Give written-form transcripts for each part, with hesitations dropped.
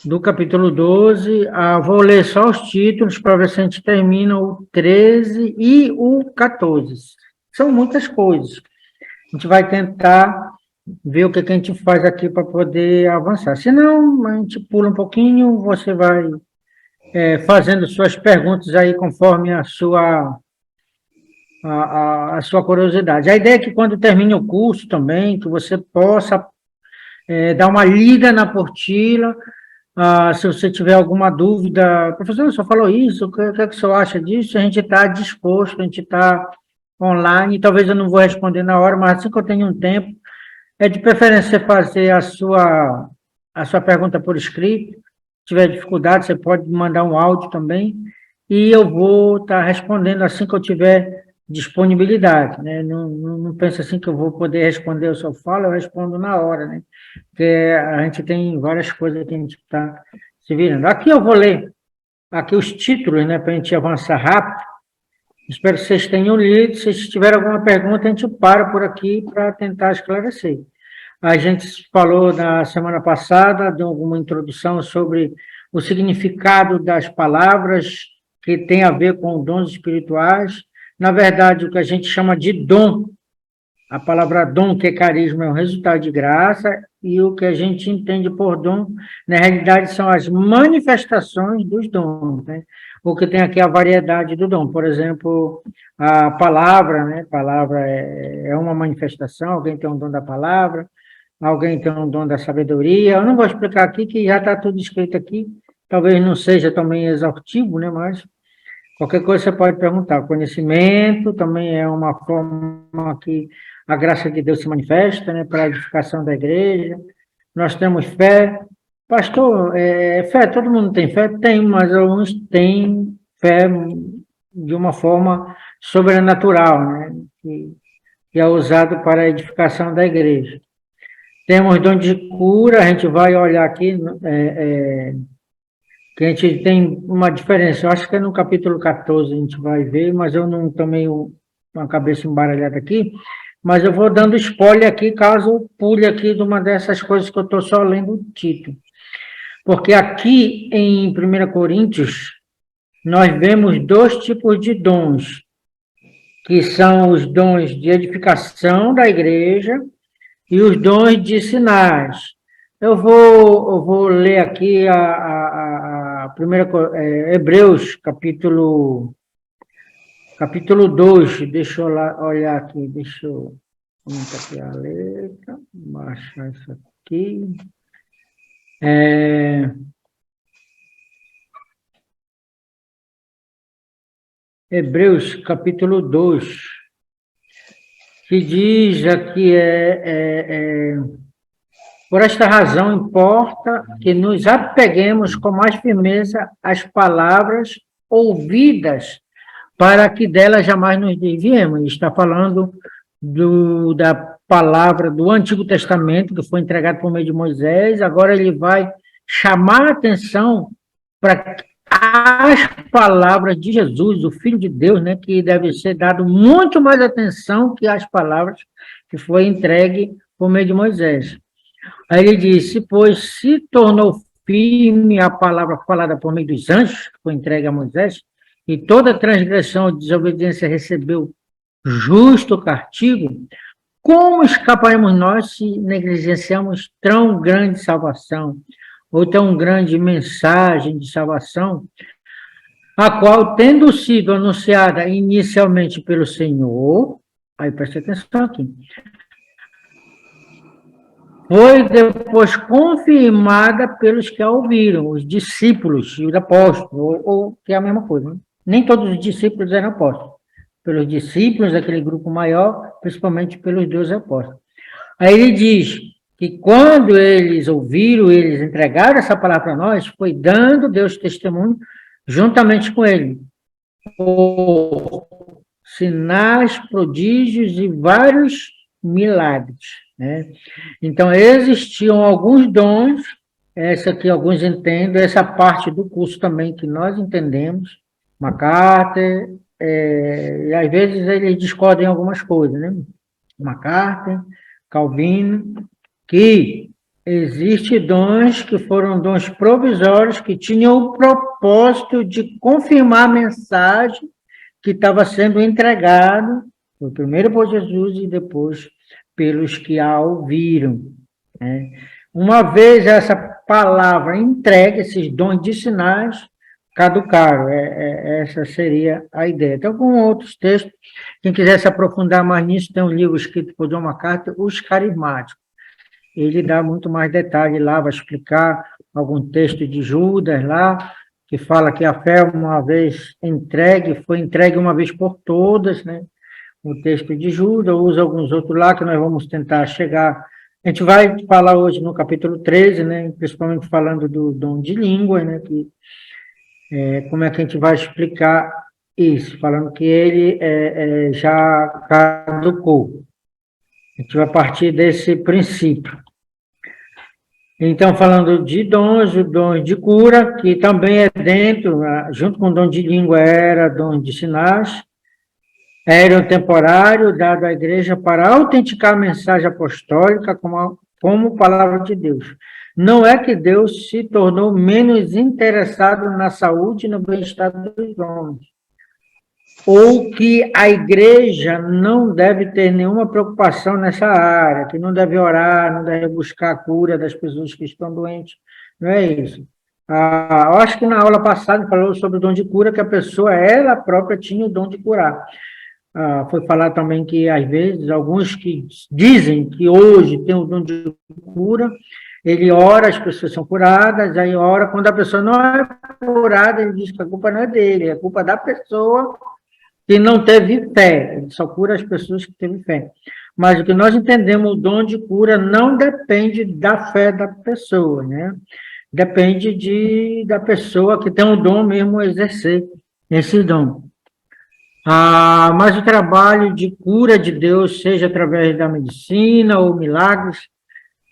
do capítulo 12. Vou ler só os títulos para ver se a gente termina o 13 e o 14. São muitas coisas. A gente vai tentar ver o que a gente faz aqui para poder avançar. Se não, a gente pula um pouquinho, você vai fazendo suas perguntas aí conforme a sua curiosidade. A ideia é que quando termine o curso também, que você possa dar uma lida na apostila. Se você tiver alguma dúvida, professor, o senhor falou isso, o que é que o senhor acha disso? A gente está disposto, a gente está online, talvez eu não vou responder na hora, mas assim que eu tenho um tempo, é de preferência você fazer a sua pergunta por escrito. Se tiver dificuldade, você pode mandar um áudio também, e eu vou estar respondendo assim que eu tiver disponibilidade, né? Não pense assim que eu vou poder responder, eu só falo, eu respondo na hora, né? Porque a gente tem várias coisas que a gente está se virando. Aqui eu vou ler aqui os títulos, né, para a gente avançar rápido. Espero que vocês tenham lido. Se tiver alguma pergunta, a gente para por aqui para tentar esclarecer. A gente falou na semana passada, de alguma introdução sobre o significado das palavras que tem a ver com dons espirituais. Na verdade, o que a gente chama de dom, a palavra dom, que é carisma, é um resultado de graça, e o que a gente entende por dom, na realidade, são as manifestações dos dons, né? O que tem aqui a variedade do dom. Por exemplo, a palavra, né? Palavra é uma manifestação, alguém tem um dom da palavra, alguém tem um dom da sabedoria. Eu não vou explicar aqui, que já está tudo escrito aqui, talvez não seja também exaustivo, né? Mas qualquer coisa você pode perguntar. O conhecimento também é uma forma que a graça de Deus se manifesta, né, para a edificação da igreja. Nós temos fé. Pastor, fé, todo mundo tem fé? Tem, mas alguns têm fé de uma forma sobrenatural, né, que é usado para a edificação da igreja. Temos dom de cura, a gente vai olhar aqui, que a gente tem uma diferença. Eu acho que é no capítulo 14 a gente vai ver, mas eu não tomei uma cabeça embaralhada aqui, mas eu vou dando spoiler aqui, caso eu pule aqui de uma dessas coisas que eu estou só lendo o título. Porque aqui em 1 Coríntios, nós vemos dois tipos de dons, que são os dons de edificação da igreja e os dons de sinais. Eu vou ler aqui a primeira, Hebreus, capítulo 2. Deixa eu olhar aqui, deixa eu aumentar aqui a letra, baixar isso aqui. Hebreus, capítulo 2, que diz aqui, por esta razão importa que nos apeguemos com mais firmeza às palavras ouvidas, para que delas jamais nos desviemos. Está falando da palavra do Antigo Testamento, que foi entregado por meio de Moisés. Agora ele vai chamar a atenção para as palavras de Jesus, o Filho de Deus, né, que deve ser dado muito mais atenção que as palavras que foi entregue por meio de Moisés. Aí ele disse, pois se tornou firme a palavra falada por meio dos anjos, que foi entregue a Moisés, e toda transgressão ou desobediência recebeu justo castigo, como escaparemos nós se negligenciamos tão grande salvação, ou tão grande mensagem de salvação, a qual, tendo sido anunciada inicialmente pelo Senhor, aí preste atenção aqui, foi depois confirmada pelos que a ouviram, os discípulos e os apóstolos, ou que é a mesma coisa, né? Nem todos os discípulos eram apóstolos. Pelos discípulos daquele grupo maior, principalmente pelos 12 apóstolos. Aí ele diz que quando eles ouviram, eles entregaram essa palavra para nós, foi dando Deus testemunho juntamente com ele. Por sinais, prodígios e vários milagres, né? Então, existiam alguns dons, essa que alguns entendem, essa parte do curso também que nós entendemos, MacArthur, e às vezes eles discordam em algumas coisas, né? MacArthur, Calvino, que Existem dons que foram dons provisórios, que tinham o propósito de confirmar a mensagem que estava sendo entregada, primeiro por Jesus e depois pelos que a ouviram, né? Uma vez essa palavra entregue, esses dons de sinais, caducaram. Essa seria a ideia. Então, com outros textos, quem quiser se aprofundar mais nisso, tem um livro escrito por John MacArthur, Os Carismáticos. Ele dá muito mais detalhe lá, vai explicar algum texto de Judas lá, que fala que a fé uma vez entregue, foi entregue uma vez por todas, né? O texto de Judas, usa alguns outros lá, que nós vamos tentar chegar. A gente vai falar hoje no capítulo 13, né? Principalmente falando do dom de língua, né? Como é que a gente vai explicar isso? Falando que ele já caducou. A gente vai partir desse princípio. Então, falando de dons, o dom de cura, que também é dentro, junto com o dom de língua, era dom de sinais, era um temporário dado à igreja para autenticar a mensagem apostólica como palavra de Deus. Não é que Deus se tornou menos interessado na saúde e no bem-estar dos homens, ou que a igreja não deve ter nenhuma preocupação nessa área, que não deve orar, não deve buscar a cura das pessoas que estão doentes. Não é isso. Eu acho que na aula passada falou sobre o dom de cura, que a pessoa, ela própria, tinha o dom de curar. Foi falar também que, às vezes, alguns que dizem que hoje tem o dom de cura, ele ora, as pessoas são curadas, aí ora, quando a pessoa não é curada, ele diz que a culpa não é dele, é culpa da pessoa que não teve fé. Ele só cura as pessoas que teve fé. Mas o que nós entendemos, o dom de cura não depende da fé da pessoa, né? Depende da pessoa que tem o dom mesmo exercer esse dom. Mas o trabalho de cura de Deus, seja através da medicina ou milagres,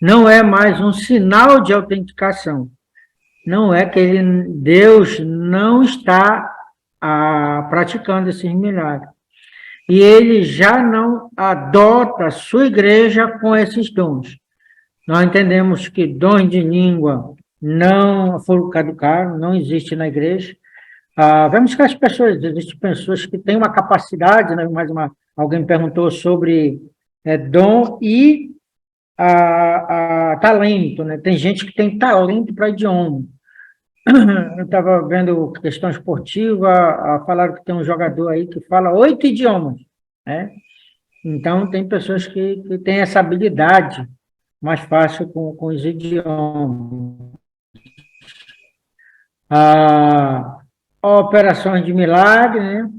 não é mais um sinal de autenticação. Não é que Deus não está praticando esses milagres. E ele já não adota a sua igreja com esses dons. Nós entendemos que dons de língua não foram caducados, não existe na igreja. Vemos que as pessoas, existem pessoas que têm uma capacidade, né? Alguém perguntou sobre dom e talento, né? Tem gente que tem talento para idioma. Eu estava vendo questão esportiva, falaram que tem um jogador aí que fala 8 idiomas, né? Então, tem pessoas que têm essa habilidade mais fácil com os idiomas. Operações de milagre, né?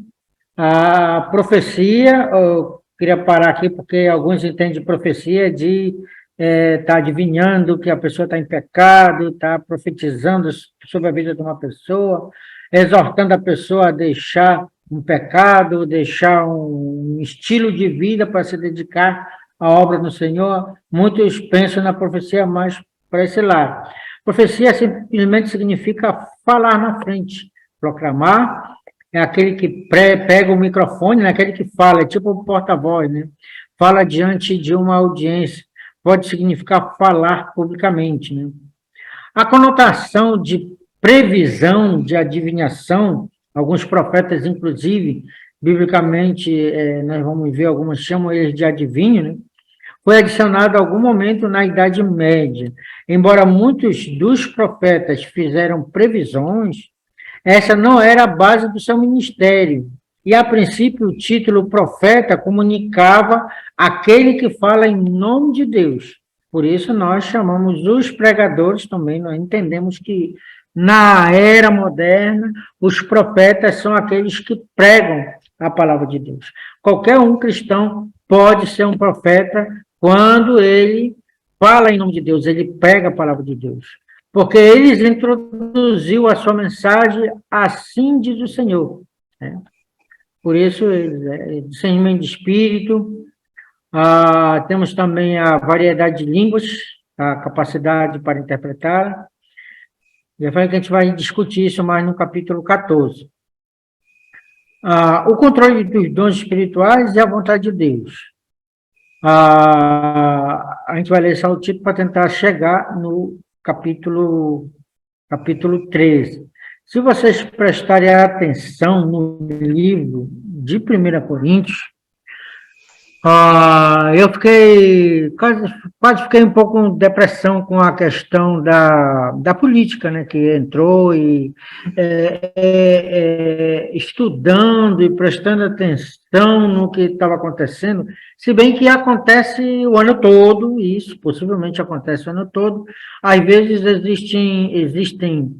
A profecia, eu queria parar aqui porque alguns entendem profecia de estar adivinhando que a pessoa está em pecado, está profetizando sobre a vida de uma pessoa, exortando a pessoa a deixar um pecado, deixar um estilo de vida para se dedicar à obra do Senhor. Muitos pensam na profecia mais para esse lado. Profecia simplesmente significa falar na frente, proclamar. É aquele que pega o microfone, né? Aquele que fala, é tipo o porta-voz, né? Fala diante de uma audiência. Pode significar falar publicamente, né? A conotação de previsão, de adivinhação, alguns profetas, inclusive, biblicamente, nós vamos ver, alguns chamam eles de adivinho, né? Foi adicionado a algum momento na Idade Média. Embora muitos dos profetas fizeram previsões, essa não era a base do seu ministério. E, a princípio, o título profeta comunicava aquele que fala em nome de Deus. Por isso, nós chamamos os pregadores também, nós entendemos que, na era moderna, os profetas são aqueles que pregam a palavra de Deus. Qualquer um cristão pode ser um profeta quando ele fala em nome de Deus, ele prega a palavra de Deus. Porque eles introduziu a sua mensagem, assim diz o Senhor, né? Por isso, discernimento de espírito, temos também a variedade de línguas, a capacidade para interpretar. Já falei que a gente vai discutir isso mais no capítulo 14. O controle dos dons espirituais e a vontade de Deus. A gente vai ler só o título para tentar chegar no capítulo 13. Se vocês prestarem atenção no livro de 1 Coríntios, eu fiquei, quase fiquei um pouco com depressão com a questão da política, né, que entrou e estudando e prestando atenção no que estava acontecendo, se bem que acontece o ano todo, isso possivelmente acontece o ano todo, às vezes existem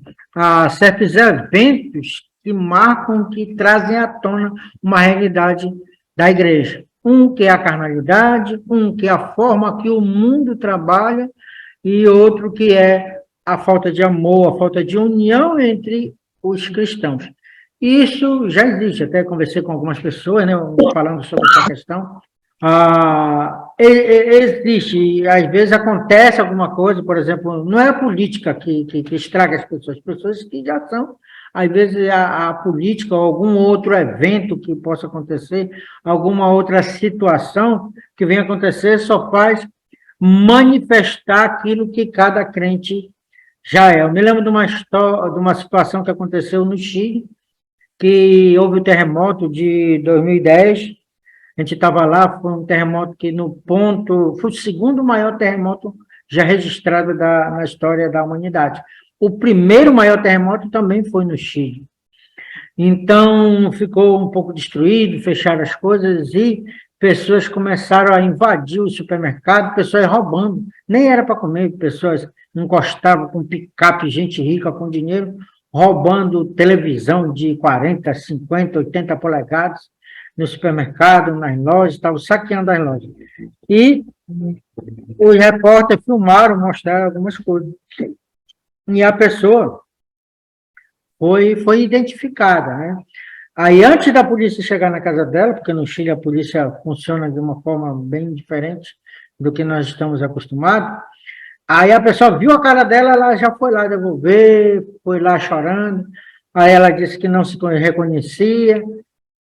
certos eventos que marcam, que trazem à tona uma realidade da igreja. Um que é a carnalidade, um que é a forma que o mundo trabalha, e outro que é a falta de amor, a falta de união entre os cristãos. Isso já existe, até conversei com algumas pessoas, né, falando sobre essa questão. Existe, e às vezes acontece alguma coisa, por exemplo, não é a política que estraga as pessoas que já são. Às vezes a política ou algum outro evento que possa acontecer, alguma outra situação que venha acontecer, só faz manifestar aquilo que cada crente já é. Eu me lembro de uma história, de uma situação que aconteceu no Chile, que houve o terremoto de 2010. A gente estava lá, foi um terremoto que no ponto, foi o segundo maior terremoto já registrado na história da humanidade. O primeiro maior terremoto também foi no Chile. Então, ficou um pouco destruído, fecharam as coisas e pessoas começaram a invadir o supermercado, pessoas roubando. Nem era para comer, pessoas encostavam com picape, gente rica com dinheiro, roubando televisão de 40, 50, 80 polegadas no supermercado, nas lojas, estavam saqueando as lojas. E os repórteres filmaram, mostraram algumas coisas. E a pessoa foi identificada, né? Aí, antes da polícia chegar na casa dela, porque no Chile a polícia funciona de uma forma bem diferente do que nós estamos acostumados, aí a pessoa viu a cara dela, ela já foi lá devolver, foi lá chorando, aí ela disse que não se reconhecia,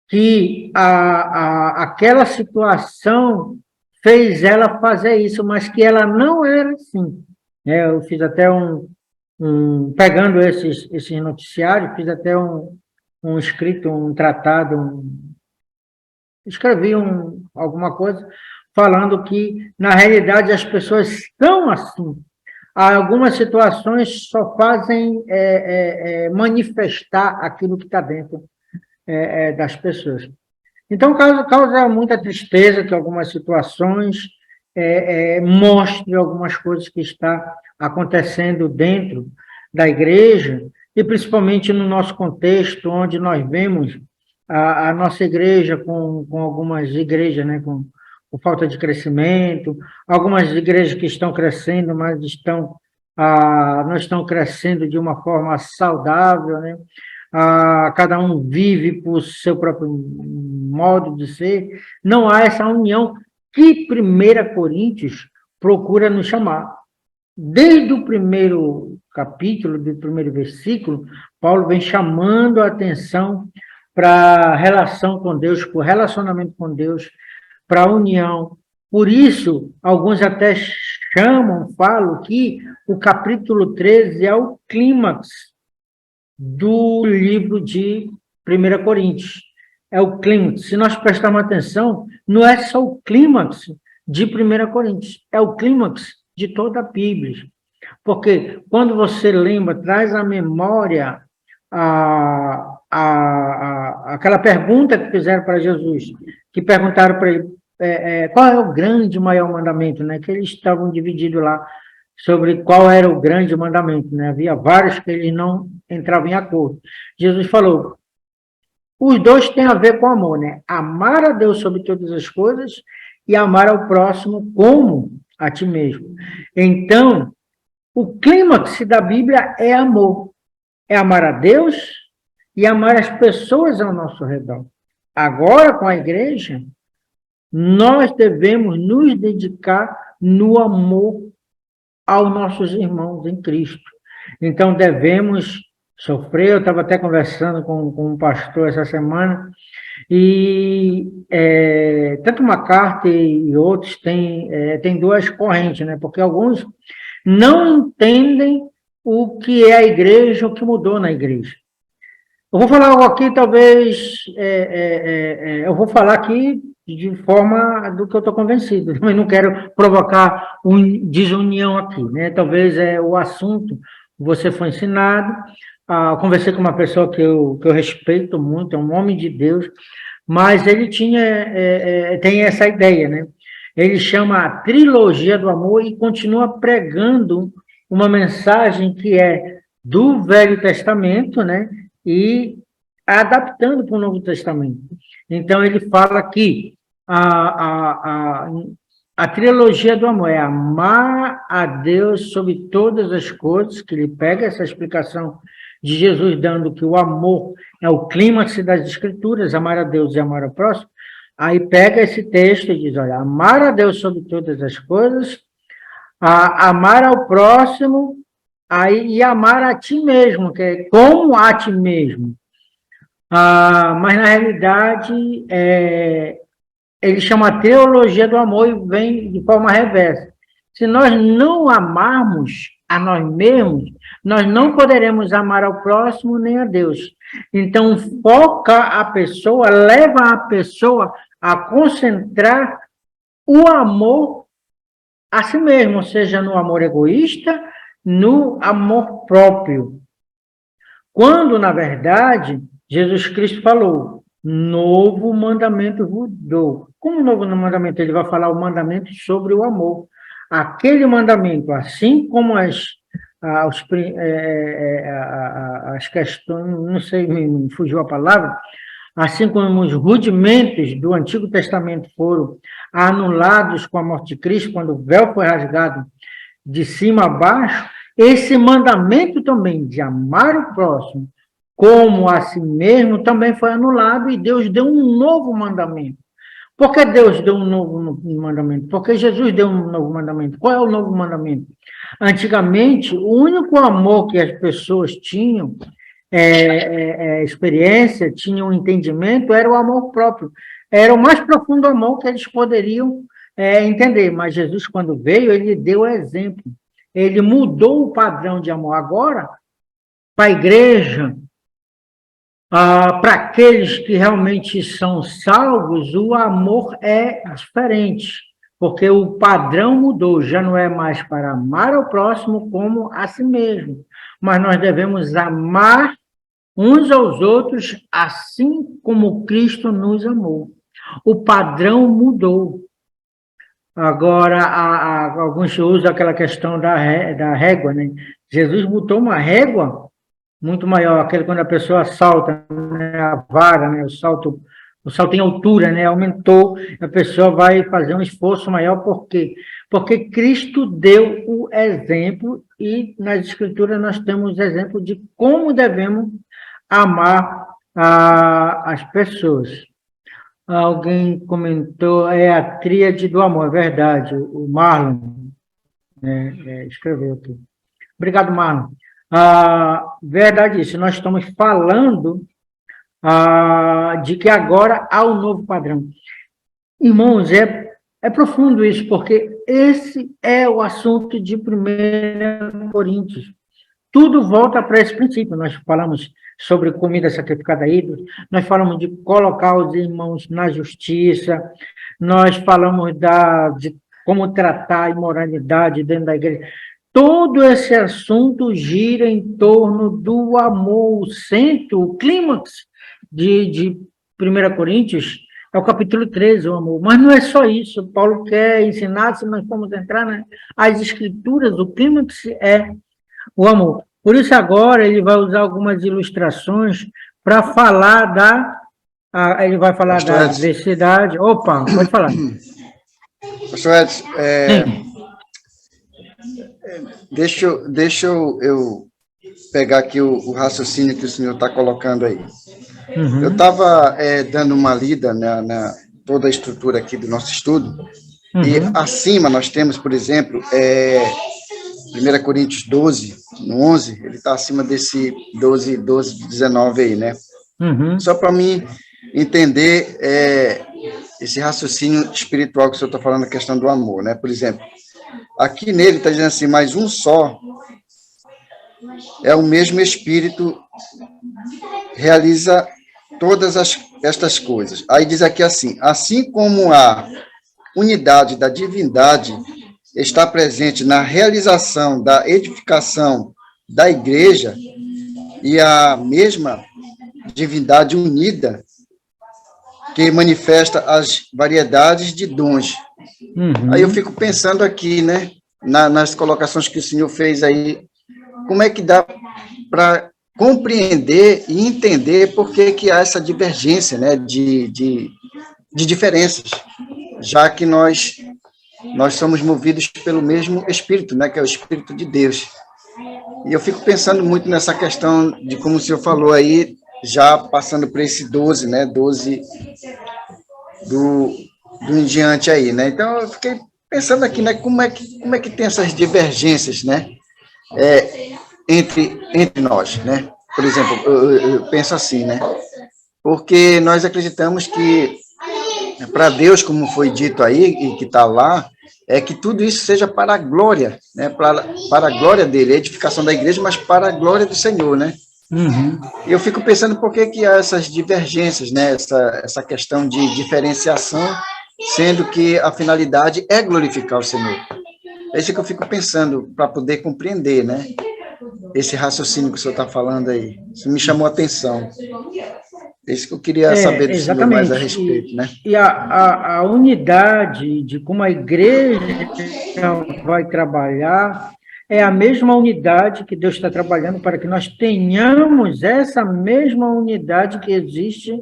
que aquela situação fez ela fazer isso, mas que ela não era assim. Eu fiz até pegando esses noticiários, fiz até um escrito, um tratado, escrevi alguma coisa falando que, na realidade, as pessoas são assim. Algumas situações só fazem manifestar aquilo que está dentro das pessoas. Então, causa muita tristeza que algumas situações mostrem algumas coisas que está acontecendo dentro da igreja, e principalmente no nosso contexto, onde nós vemos a nossa igreja com algumas igrejas, né, com falta de crescimento, algumas igrejas que estão crescendo, mas não estão crescendo de uma forma saudável, né? Cada um vive por seu próprio modo de ser, não há essa união que 1 Coríntios procura nos chamar. Desde o primeiro capítulo, do primeiro versículo, Paulo vem chamando a atenção para a relação com Deus, para o relacionamento com Deus, para a união. Por isso, alguns até falam que o capítulo 13 é o clímax do livro de 1 Coríntios. É o clímax. Se nós prestarmos atenção, não é só o clímax de 1 Coríntios, é o clímax de toda a Bíblia. Porque quando você lembra, traz à memória aquela pergunta que fizeram para Jesus, que perguntaram para ele qual é o grande maior mandamento, né? Que eles estavam divididos lá sobre qual era o grande mandamento, né? Havia vários que eles não entravam em acordo. Jesus falou, os dois têm a ver com amor, né? Amar a Deus sobre todas as coisas e amar ao próximo como a ti mesmo. Então, o clímax da Bíblia é amor. É amar a Deus e amar as pessoas ao nosso redor. Agora, com a igreja, nós devemos nos dedicar no amor aos nossos irmãos em Cristo. Então, devemos sofrer. Eu estava até conversando com um pastor essa semana, E tanto McCarthy e outros têm duas correntes, né? Porque alguns não entendem o que é a igreja, o que mudou na igreja. Eu vou falar algo aqui, talvez, eu vou falar aqui de forma do que eu estou convencido, mas não quero provocar desunião aqui, né? Talvez o assunto, você foi ensinado, conversei com uma pessoa que eu respeito muito, é um homem de Deus, mas ele tem essa ideia, né? Ele chama a trilogia do amor e continua pregando uma mensagem que é do Velho Testamento, né? E adaptando para o Novo Testamento. Então, ele fala que a trilogia do amor é amar a Deus sobre todas as coisas, que ele pega essa explicação de Jesus dando que o amor é o clímax das Escrituras, amar a Deus e amar ao próximo. Aí pega esse texto e diz, olha, amar a Deus sobre todas as coisas, amar ao próximo, e amar a ti mesmo, que é como a ti mesmo. Mas, na realidade, ele chama a teologia do amor e vem de forma reversa. Se nós não amarmos a nós mesmos, nós não poderemos amar ao próximo nem a Deus. Então, foca a pessoa, leva a pessoa a concentrar o amor a si mesmo, seja no amor egoísta, no amor próprio. Quando, na verdade, Jesus Cristo falou, novo mandamento vos dou. Como novo mandamento? Ele vai falar o mandamento sobre o amor. Aquele mandamento, assim como as questões, não sei, me fugiu a palavra, assim como os rudimentos do Antigo Testamento foram anulados com a morte de Cristo, quando o véu foi rasgado de cima a baixo, esse mandamento também de amar o próximo como a si mesmo também foi anulado e Deus deu um novo mandamento. Por que Deus deu um novo mandamento? Porque Jesus deu um novo mandamento. Qual é o novo mandamento? Antigamente, o único amor que as pessoas tinham, experiência, tinham entendimento, era o amor próprio. Era o mais profundo amor que eles poderiam entender. Mas Jesus, quando veio, ele deu o exemplo. Ele mudou o padrão de amor. Agora, para a igreja, para aqueles que realmente são salvos, o amor é diferente, porque o padrão mudou, já não é mais para amar ao próximo como a si mesmo, mas nós devemos amar uns aos outros assim como Cristo nos amou. O padrão mudou. Agora, alguns usam aquela questão da régua, né? Jesus botou uma régua muito maior, aquele quando a pessoa salta, né, a vara, né, o salto em altura, né, aumentou, a pessoa vai fazer um esforço maior, por quê? Porque Cristo deu o exemplo, e nas Escrituras nós temos exemplo de como devemos amar as pessoas. Alguém comentou, a tríade do amor, é verdade, o Marlon escreveu aqui. Obrigado, Marlon. Verdade isso, nós estamos falando de que agora há um novo padrão. Irmãos, é profundo isso, porque esse é o assunto de 1 Coríntios. Tudo volta para esse princípio. Nós falamos sobre comida sacrificada a ídolos, nós falamos de colocar os irmãos na justiça, nós falamos de como tratar a imoralidade dentro da igreja. Todo esse assunto gira em torno do amor, o centro, o clímax de 1 Coríntios, é o capítulo 13, o amor. Mas não é só isso, Paulo quer ensinar, se nós formos entrar nas Escrituras, o clímax é o amor. Por isso agora ele vai usar algumas ilustrações para falar ele vai falar Pastor da diversidade. Opa, pode falar. Pastor Edson, deixa eu pegar aqui o raciocínio que o senhor está colocando aí. Uhum. Eu estava dando uma lida na toda a estrutura aqui do nosso estudo, e acima nós temos, por exemplo, 1 Coríntios 12, no 11, ele está acima desse 12, 19 aí, né? Só para mim entender esse raciocínio espiritual que o senhor está falando, a questão do amor, né? Por exemplo, aqui nele está dizendo assim, mas um só é o mesmo Espírito, realiza todas estas coisas. Aí diz aqui assim como a unidade da divindade está presente na realização da edificação da igreja e a mesma divindade unida que manifesta as variedades de dons. Aí eu fico pensando aqui, né, nas colocações que o senhor fez aí, como é que dá para compreender e entender por que há essa divergência, né, de diferenças, já que nós somos movidos pelo mesmo Espírito, né, que é o Espírito de Deus. E eu fico pensando muito nessa questão de como o senhor falou aí, já passando para esse 12, né, 12 do em diante aí, né? Então, eu fiquei pensando aqui, né, como é que tem essas divergências, né, entre nós, né? Por exemplo, eu penso assim, né? Porque nós acreditamos que, para Deus, como foi dito aí, e que está lá, é que tudo isso seja para a glória, né? Para a glória dele, a edificação da igreja, mas para a glória do Senhor, né? E eu fico pensando por que há essas divergências, né? Essa questão de diferenciação, sendo que a finalidade é glorificar o Senhor. É isso que eu fico pensando, para poder compreender, né? Esse raciocínio que o senhor está falando aí. Isso me chamou a atenção. É isso que eu queria saber do senhor mais a respeito, né? E a unidade de como a igreja vai trabalhar é a mesma unidade que Deus está trabalhando para que nós tenhamos essa mesma unidade que existe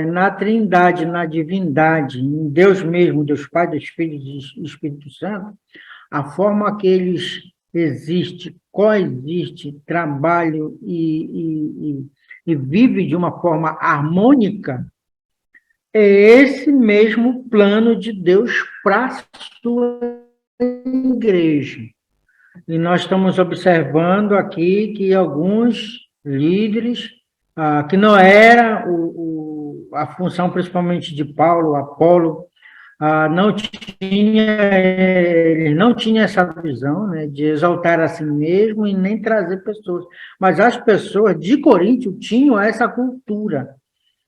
na Trindade, na divindade, em Deus mesmo, Deus Pai, Deus Filho e Espírito Santo, a forma que eles existem, coexistem, trabalham e vive de uma forma harmônica, é esse mesmo plano de Deus para a sua igreja. E nós estamos observando aqui que alguns líderes, que não era a função principalmente de Paulo, Apolo, eles não tinham essa visão, né, de exaltar a si mesmo e nem trazer pessoas. Mas as pessoas de Corinto tinham essa cultura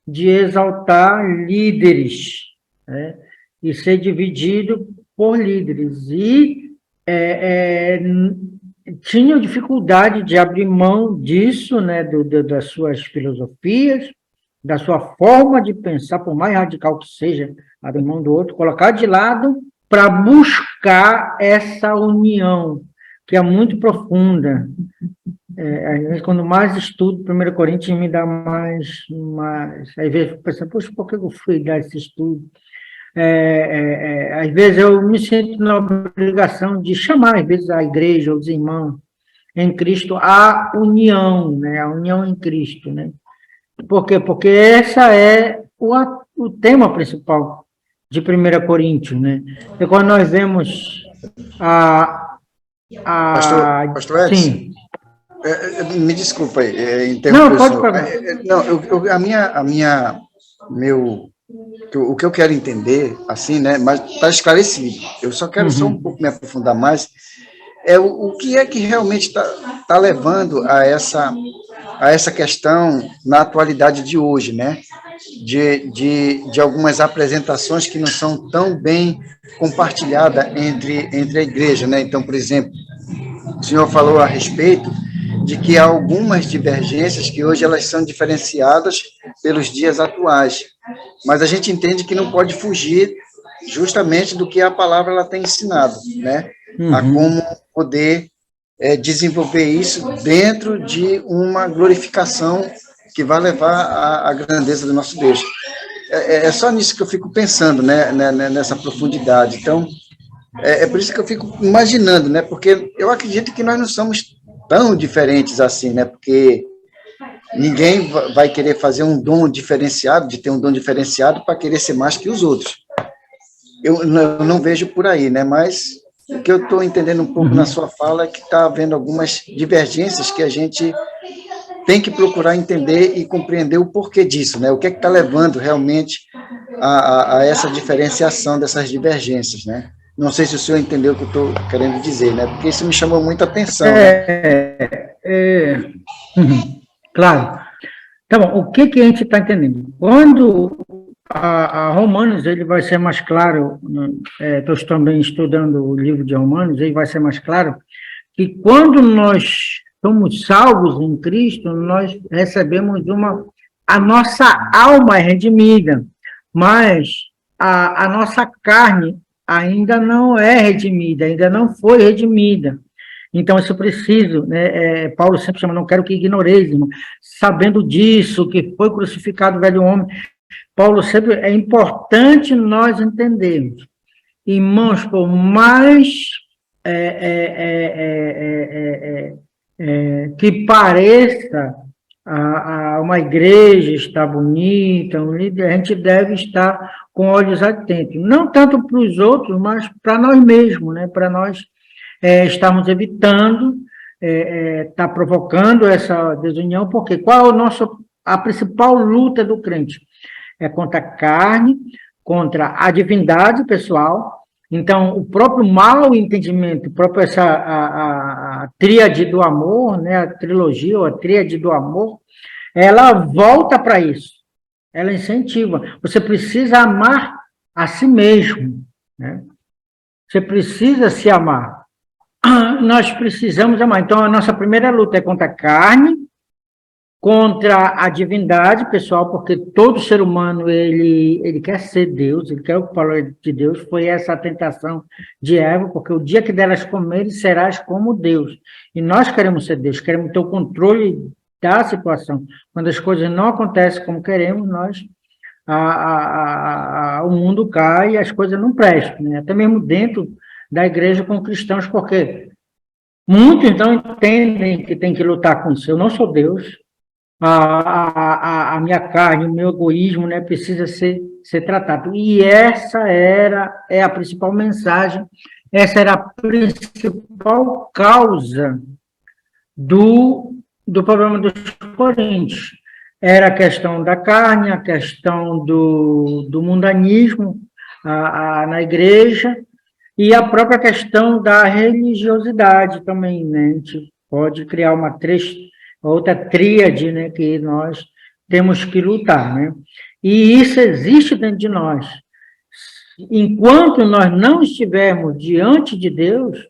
de exaltar líderes, né, e ser dividido por líderes. E tinham dificuldade de abrir mão disso, né, das suas filosofias, da sua forma de pensar, por mais radical que seja, abrir mão do outro, colocar de lado para buscar essa união, que é muito profunda. Quando mais estudo 1 Coríntios, me dá mais... Às vezes eu penso, poxa, por que eu fui dar esse estudo? Às vezes eu me sinto na obrigação de chamar, às vezes, a igreja, os irmãos em Cristo, a união, né? A união em Cristo, né? Por quê? Porque essa é o tema principal de 1 Coríntios, né? E quando nós vemos Pastor Edson, sim. Me desculpa aí, não, pode falar. O que eu quero entender, assim, né, mas está esclarecido, eu só quero só um pouco me aprofundar mais, o que é que realmente está levando a essa questão na atualidade de hoje, né, de algumas apresentações que não são tão bem compartilhadas entre a igreja, né? Então, por exemplo, o senhor falou a respeito de que há algumas divergências que hoje elas são diferenciadas pelos dias atuais, mas a gente entende que não pode fugir justamente do que a palavra ela tem ensinado, né? A como poder desenvolver isso dentro de uma glorificação que vai levar à grandeza do nosso Deus. É só nisso que eu fico pensando, né, nessa profundidade. Então, por isso que eu fico imaginando, né, porque eu acredito que nós não somos tão diferentes assim, né, porque ninguém vai querer fazer um dom diferenciado, de ter um dom diferenciado para querer ser mais que os outros. Eu não vejo por aí, né, mas o que eu estou entendendo um pouco na sua fala é que está havendo algumas divergências que a gente tem que procurar entender e compreender o porquê disso, né? O que é que está levando realmente a essa diferenciação dessas divergências, né? Não sei se o senhor entendeu o que eu estou querendo dizer, né? Porque isso me chamou muita atenção, né? Claro. Tá bom, o que a gente está entendendo? Quando a Romanos, ele vai ser mais claro, estou também estudando o livro de Romanos, ele vai ser mais claro, que quando nós somos salvos em Cristo, nós recebemos a nossa alma é redimida, mas a nossa carne ainda não é redimida, ainda não foi redimida. Então, isso preciso, né? Paulo sempre chama, não quero que ignoreis, irmão. Sabendo disso, que foi crucificado o velho homem, Paulo sempre, é importante nós entendermos. Irmãos, por mais que pareça uma igreja está bonita, a gente deve estar com olhos atentos, não tanto para os outros, mas para nós mesmos, né? Para nós estarmos evitando, está provocando essa desunião, porque qual é a principal luta do crente? É contra a carne, contra a divindade pessoal. Então, o próprio mau entendimento, a tríade do amor, né, a trilogia, ou a tríade do amor, ela volta para isso, ela incentiva. Você precisa amar a si mesmo, né? Você precisa se amar. Nós precisamos amar. Então, a nossa primeira luta é contra a carne, contra a divindade, pessoal, porque todo ser humano, ele quer ser Deus, ele quer o valor de Deus. Foi essa a tentação de Eva, porque o dia que delas comerem, serás como Deus. E nós queremos ser Deus, queremos ter o controle da situação. Quando as coisas não acontecem como queremos, o mundo cai e as coisas não prestam, né? Até mesmo dentro da igreja com cristãos, porque muitos não entendem que tem que lutar com isso. Eu não sou Deus, a minha carne, o meu egoísmo, né, precisa ser tratado. E essa é a principal mensagem, essa era a principal causa do problema dos coríntios. Era a questão da carne, a questão do mundanismo na igreja, e a própria questão da religiosidade também, né? A gente pode criar outra tríade, né, que nós temos que lutar, né? E isso existe dentro de nós. Enquanto nós não estivermos diante de Deus,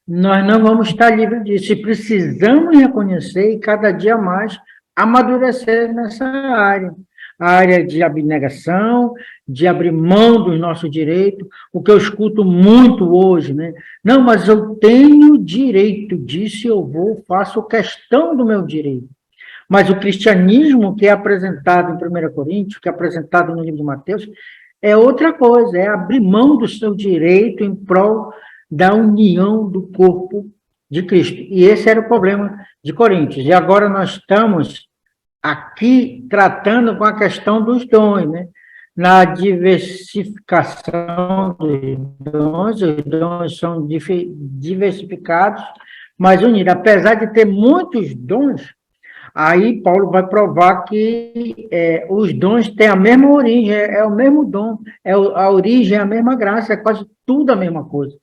nós não vamos estar livres disso. E precisamos reconhecer e cada dia mais amadurecer nessa área. A área de abnegação, de abrir mão dos nossos direitos, o que eu escuto muito hoje, né? Não, mas eu tenho direito disso, faço questão do meu direito. Mas o cristianismo que é apresentado em 1 Coríntios, que é apresentado no livro de Mateus, é outra coisa, é abrir mão do seu direito em prol da união do corpo de Cristo. E esse era o problema de Coríntios. E agora nós estamos aqui tratando com a questão dos dons, né? Na diversificação dos dons, os dons são diversificados, mas unidos. Apesar de ter muitos dons, aí Paulo vai provar que os dons têm a mesma origem, é o mesmo dom, a origem é a mesma graça, é quase tudo a mesma coisa.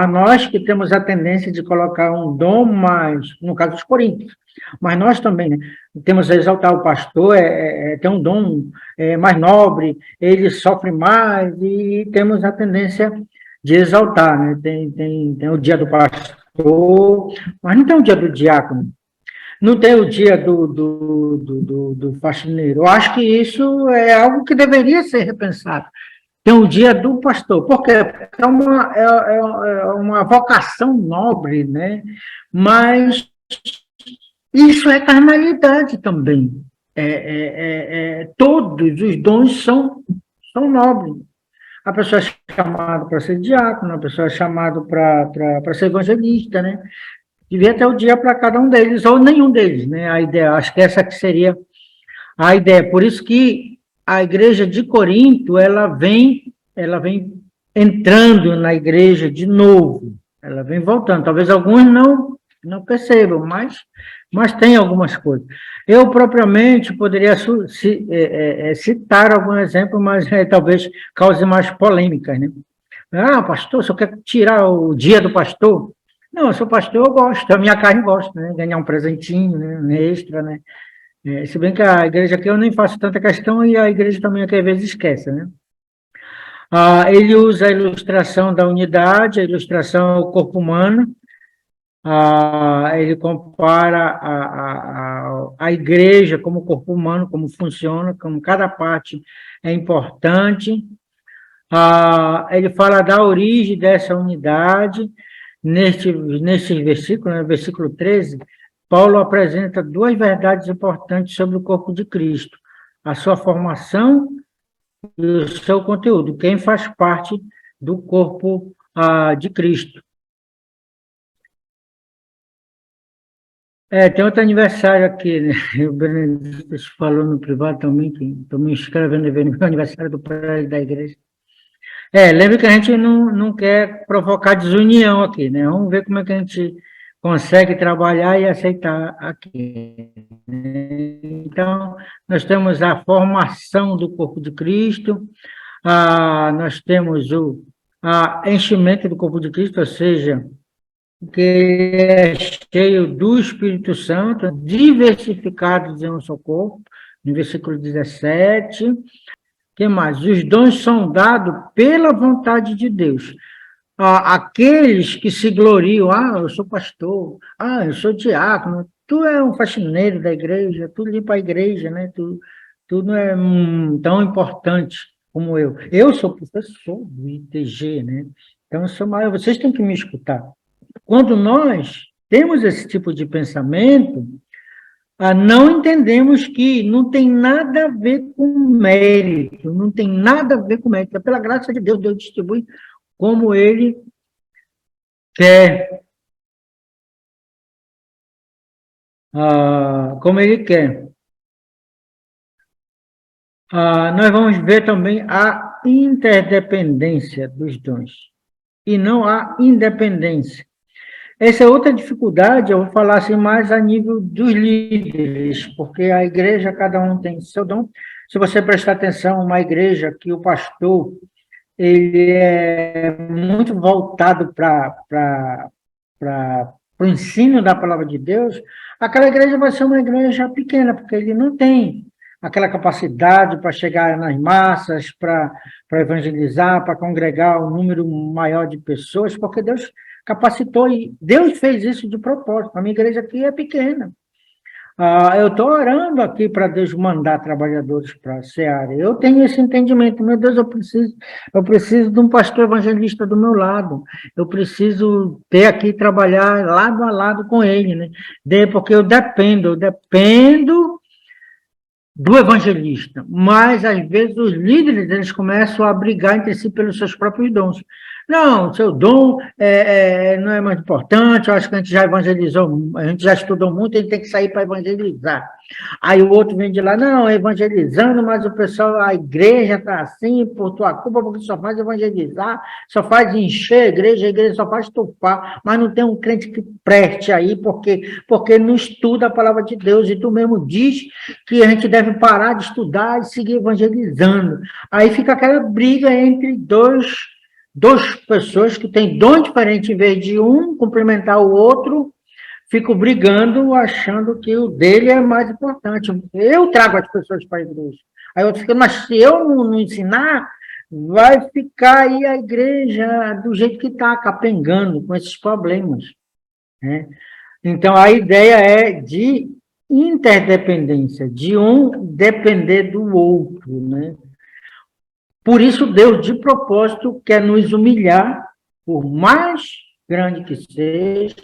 Nós que temos a tendência de colocar um dom mais, no caso dos coríntios, mas nós também, né, temos a exaltar o pastor, tem um dom mais nobre, ele sofre mais, e temos a tendência de exaltar, né? Tem o dia do pastor, mas não tem o dia do diácono, não tem o dia do faxineiro. Eu acho que isso é algo que deveria ser repensado. Tem o dia do pastor, porque é uma vocação nobre, né? Mas isso é carnalidade também. Todos os dons são nobres. A pessoa é chamada para ser diácono, a pessoa é chamada para ser evangelista, né? Devia ter o dia para cada um deles, ou nenhum deles, né? A ideia, acho que essa que seria a ideia. Por isso que a igreja de Corinto, ela vem entrando na igreja de novo, ela vem voltando. Talvez alguns não percebam, mas mas tem algumas coisas. Eu, propriamente, poderia citar algum exemplo, mas talvez cause mais polêmicas, né? Ah, pastor, você quer tirar o dia do pastor? Não, eu sou pastor, eu gosto, a minha carne gosta, né? Ganhar um presentinho, né? Um extra, né? Se bem que a igreja aqui eu nem faço tanta questão e a igreja também aqui às vezes esquece, né? Ele usa a ilustração da unidade, a ilustração ao corpo humano. Ele compara a igreja como corpo humano, como funciona, como cada parte é importante. Ele fala da origem dessa unidade. Neste versículo, no versículo 13, Paulo apresenta duas verdades importantes sobre o corpo de Cristo: a sua formação e o seu conteúdo, quem faz parte do corpo de Cristo. Tem outro aniversário aqui, né? O Benedito falou no privado também, que estou me inscrevendo no aniversário do prédio da igreja. Lembra que a gente não quer provocar desunião aqui, né? Vamos ver como é que a gente consegue trabalhar e aceitar aqui, né? Então, nós temos a formação do corpo de Cristo, nós temos o enchimento do corpo de Cristo, ou seja, que é cheio do Espírito Santo, diversificados em um só corpo, no versículo 17. Que mais? Os dons são dados pela vontade de Deus. Aqueles que se gloriam, eu sou pastor, eu sou diácono, tu é um faxineiro da igreja, tu limpa a igreja, né? Tu não é tão importante como eu. Eu sou professor do ITG, né? Então, eu sou maior, vocês têm que me escutar. Quando nós temos esse tipo de pensamento, não entendemos que não tem nada a ver com mérito, não tem nada a ver com mérito. É pela graça de Deus, Deus distribui como Ele quer. Como Ele quer. Nós vamos ver também a interdependência dos dons, e não a independência. Essa é outra dificuldade, eu vou falar assim mais a nível dos líderes, porque a igreja, cada um tem seu dom. Se você prestar atenção, uma igreja que o pastor, ele é muito voltado para o ensino da palavra de Deus, aquela igreja vai ser uma igreja pequena, porque ele não tem aquela capacidade para chegar nas massas, para evangelizar, para congregar um número maior de pessoas, porque Deus capacitou, e Deus fez isso de propósito. A minha igreja aqui é pequena. Eu estou orando aqui para Deus mandar trabalhadores para a Seara. Eu tenho esse entendimento. Meu Deus, eu preciso de um pastor evangelista do meu lado. Eu preciso ter aqui, trabalhar lado a lado com ele, né? Porque eu dependo do evangelista, mas às vezes os líderes eles começam a brigar entre si pelos seus próprios dons. Não, seu dom não é mais importante, eu acho que a gente já evangelizou, a gente já estudou muito, a gente tem que sair para evangelizar. Aí o outro vem de lá, não, evangelizando, mas o pessoal, a igreja está assim, por tua culpa, porque só faz evangelizar, só faz encher a igreja só faz tufar, mas não tem um crente que preste aí, porque não estuda a palavra de Deus, e tu mesmo diz que a gente deve parar de estudar e seguir evangelizando. Aí fica aquela briga entre duas pessoas que têm dom diferente, em vez de um cumprimentar o outro, fico brigando, achando que o dele é mais importante. Eu trago as pessoas para a igreja. Aí eu fico, mas se eu não ensinar, vai ficar aí a igreja do jeito que está, capengando com esses problemas, né? Então, a ideia é de interdependência, de um depender do outro, né? Por isso, Deus, de propósito, quer nos humilhar, por mais grande que seja,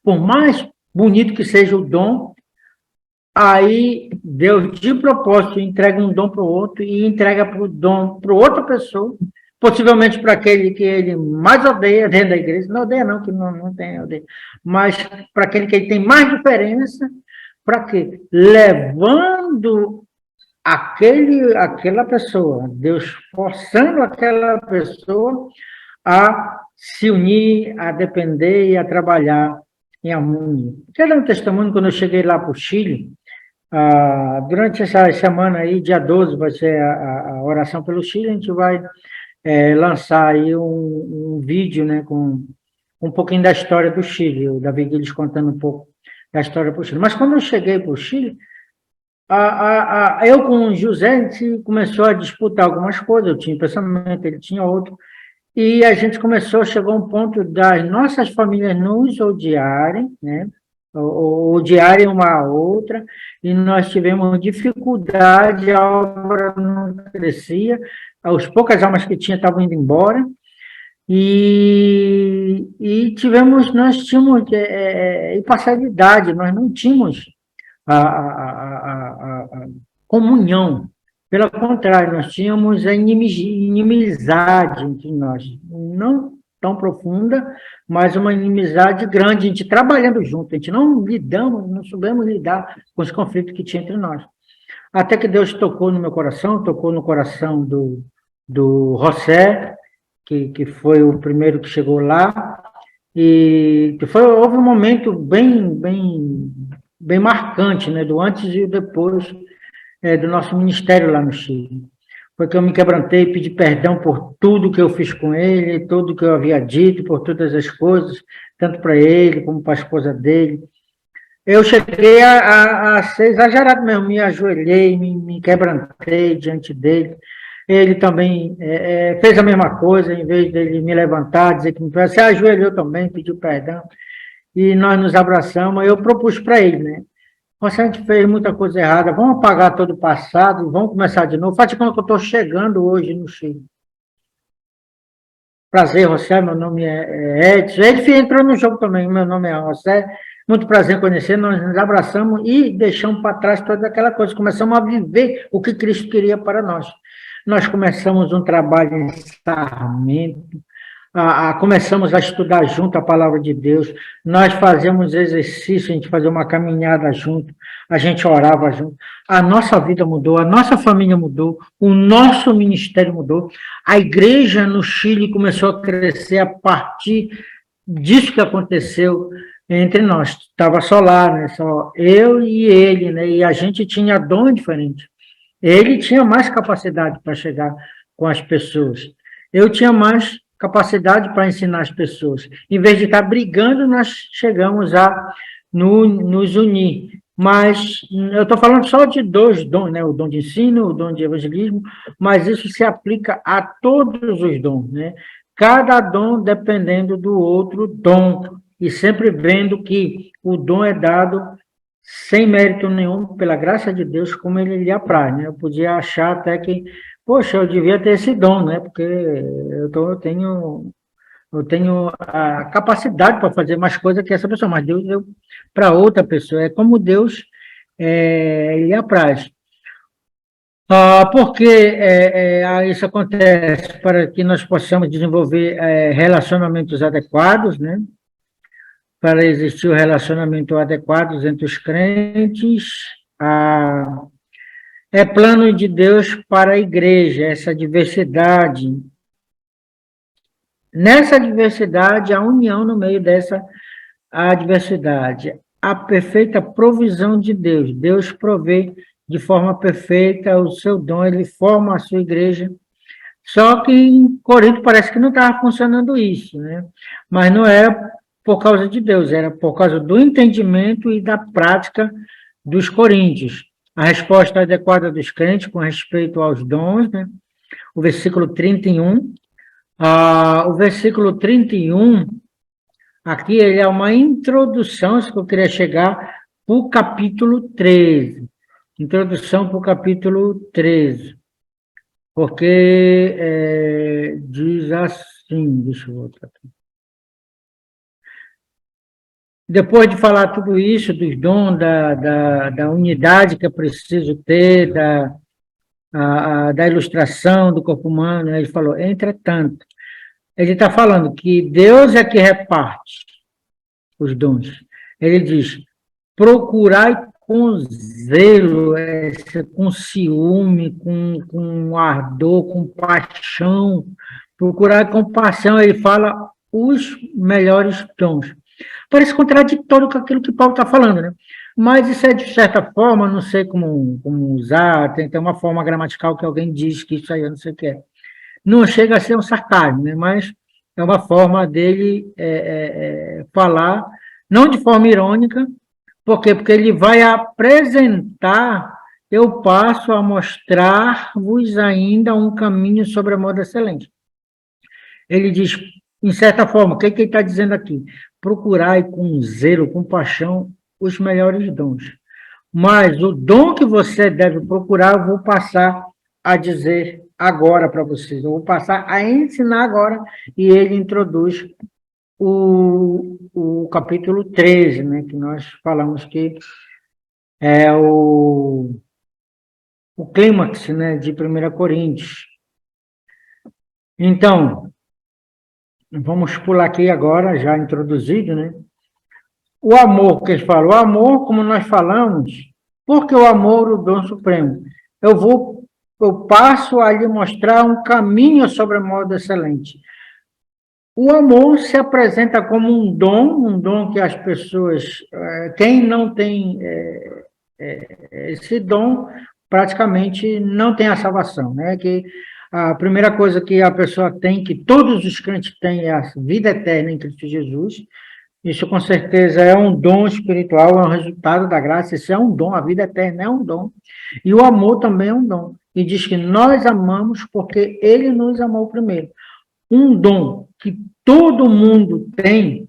por mais bonito que seja o dom, aí Deus, de propósito, entrega um dom para o outro e entrega para o dom para outra pessoa, possivelmente para aquele que ele mais odeia dentro da igreja, não odeia não, que não tem odeia, mas para aquele que ele tem mais diferença, para quê? Levando aquela pessoa, Deus forçando aquela pessoa a se unir, a depender e a trabalhar em harmonia. Quero dar um testemunho, quando eu cheguei lá para o Chile, durante essa semana aí, dia 12, vai ser a oração pelo Chile, a gente vai lançar aí um vídeo, né, com um pouquinho da história do Chile, o Davi Guilherme contando um pouco da história do Chile. Mas quando eu cheguei para o Chile, eu com o José, a gente começou a disputar algumas coisas, eu tinha pensamento, ele tinha outro, e a gente chegou a um ponto das nossas famílias nos odiarem, né? Odiarem uma a outra, e nós tivemos dificuldade, a obra não crescia, as poucas almas que tinha estavam indo embora, e nós tínhamos imparcialidade, nós não tínhamos a comunhão. Pelo contrário, nós tínhamos a inimizade entre nós, não tão profunda, mas uma inimizade grande, a gente trabalhando junto, a gente não soubemos lidar com os conflitos que tinha entre nós. Até que Deus tocou no meu coração, tocou no coração do José, que foi o primeiro que chegou lá, e houve um momento bem marcante, né, do antes e o depois do nosso ministério lá no Chile. Foi que eu me quebrantei, pedi perdão por tudo que eu fiz com ele, tudo que eu havia dito, por todas as coisas, tanto para ele como para a esposa dele. Eu cheguei a ser exagerado mesmo, me ajoelhei, me quebrantei diante dele. Ele também fez a mesma coisa, em vez dele me levantar, dizer que me se ajoelhou também, pediu perdão, e nós nos abraçamos. Eu propus para ele, né? Você, a gente fez muita coisa errada, vamos apagar todo o passado, vamos começar de novo. Faz de conta que eu estou chegando hoje no Chile. Prazer, José, meu nome é Edson. Ele entrou no jogo também, meu nome é José. Muito prazer em conhecer, nós nos abraçamos e deixamos para trás toda aquela coisa. Começamos a viver o que Cristo queria para nós. Nós começamos um trabalho em Sarmento, começamos a estudar junto a palavra de Deus, nós fazemos exercício, a gente fazia uma caminhada junto, a gente orava junto, a nossa vida mudou, a nossa família mudou, o nosso ministério mudou, a igreja no Chile começou a crescer a partir disso que aconteceu entre nós. Estava só lá, né? Só eu e ele, né? E a gente tinha dom diferente. Ele tinha mais capacidade para chegar com as pessoas. Eu tinha mais capacidade para ensinar as pessoas. Em vez de estar brigando, nós chegamos a nos unir. Mas eu estou falando só de dois dons, né? O dom de ensino, o dom de evangelismo, mas isso se aplica a todos os dons, né? Cada dom dependendo do outro dom, e sempre vendo que o dom é dado sem mérito nenhum, pela graça de Deus, como ele lhe apraz, né? Eu podia achar até que, poxa, eu devia ter esse dom, né? Porque eu tenho a capacidade para fazer mais coisas que essa pessoa, mas Deus deu para outra pessoa. É como Deus lhe apraz. Porque isso acontece para que nós possamos desenvolver relacionamentos adequados, né? Para existir o relacionamento adequado entre os crentes, é plano de Deus para a igreja, essa diversidade. Nessa diversidade, a união no meio dessa adversidade, a perfeita provisão de Deus. Deus provê de forma perfeita o seu dom, ele forma a sua igreja. Só que em Corinto parece que não estava funcionando isso, né? Mas não era por causa de Deus, era por causa do entendimento e da prática dos coríntios. A resposta adequada dos crentes com respeito aos dons, né? O versículo 31. O versículo 31, aqui ele é uma introdução, isso que eu queria chegar, para o capítulo 13. Introdução para o capítulo 13. Porque diz assim, deixa eu voltar aqui. Depois de falar tudo isso, dos dons, da unidade que é preciso ter, da ilustração do corpo humano, ele falou, entretanto, ele está falando que Deus é que reparte os dons. Ele diz, procurai com zelo, com ciúme, com ardor, com paixão, procurai com paixão, ele fala os melhores dons. Parece contraditório com aquilo que Paulo está falando, né? Mas isso é, de certa forma, não sei como usar, tem uma forma gramatical que alguém diz que isso aí eu não sei o que é. Não chega a ser um sarcasmo, né? Mas é uma forma dele falar, não de forma irônica. Por quê? Porque ele vai apresentar, eu passo a mostrar-vos ainda um caminho sobre a modo excelente. Ele diz, em certa forma, o que ele está dizendo aqui? Procurai com zelo, com paixão, os melhores dons. Mas o dom que você deve procurar, eu vou passar a dizer agora para vocês. Eu vou passar a ensinar agora, e ele introduz o capítulo 13, né, que nós falamos que é o clímax, né, de 1 Coríntios. Então, vamos pular aqui agora, já introduzido, né? O amor, que eles falam, o amor, como nós falamos, porque o amor, o dom supremo. Eu passo a lhe mostrar um caminho sobre o modo excelente. O amor se apresenta como um dom que as pessoas, quem não tem esse dom, praticamente não tem a salvação, né? Que a primeira coisa que a pessoa tem, que todos os crentes têm, é a vida eterna em Cristo Jesus. Isso, com certeza, é um dom espiritual, é um resultado da graça. Isso é um dom, a vida eterna é um dom. E o amor também é um dom. E diz que nós amamos porque ele nos amou primeiro. Um dom que todo mundo tem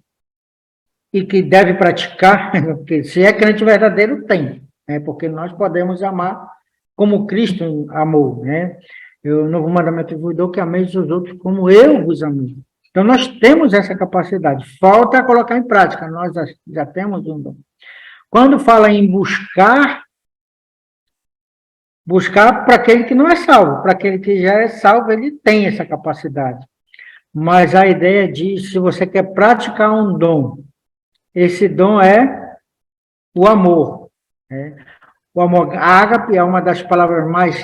e que deve praticar, porque se é crente verdadeiro, tem, né? Porque nós podemos amar como Cristo amou, né? O novo mandamento vos dou que ameis os outros como eu vos amei. Então, nós temos essa capacidade. Falta colocar em prática. Nós já temos um dom. Quando fala em buscar para aquele que não é salvo. Para aquele que já é salvo, ele tem essa capacidade. Mas a ideia diz, se você quer praticar um dom, esse dom é o amor. Né? O amor, ágape, é uma das palavras mais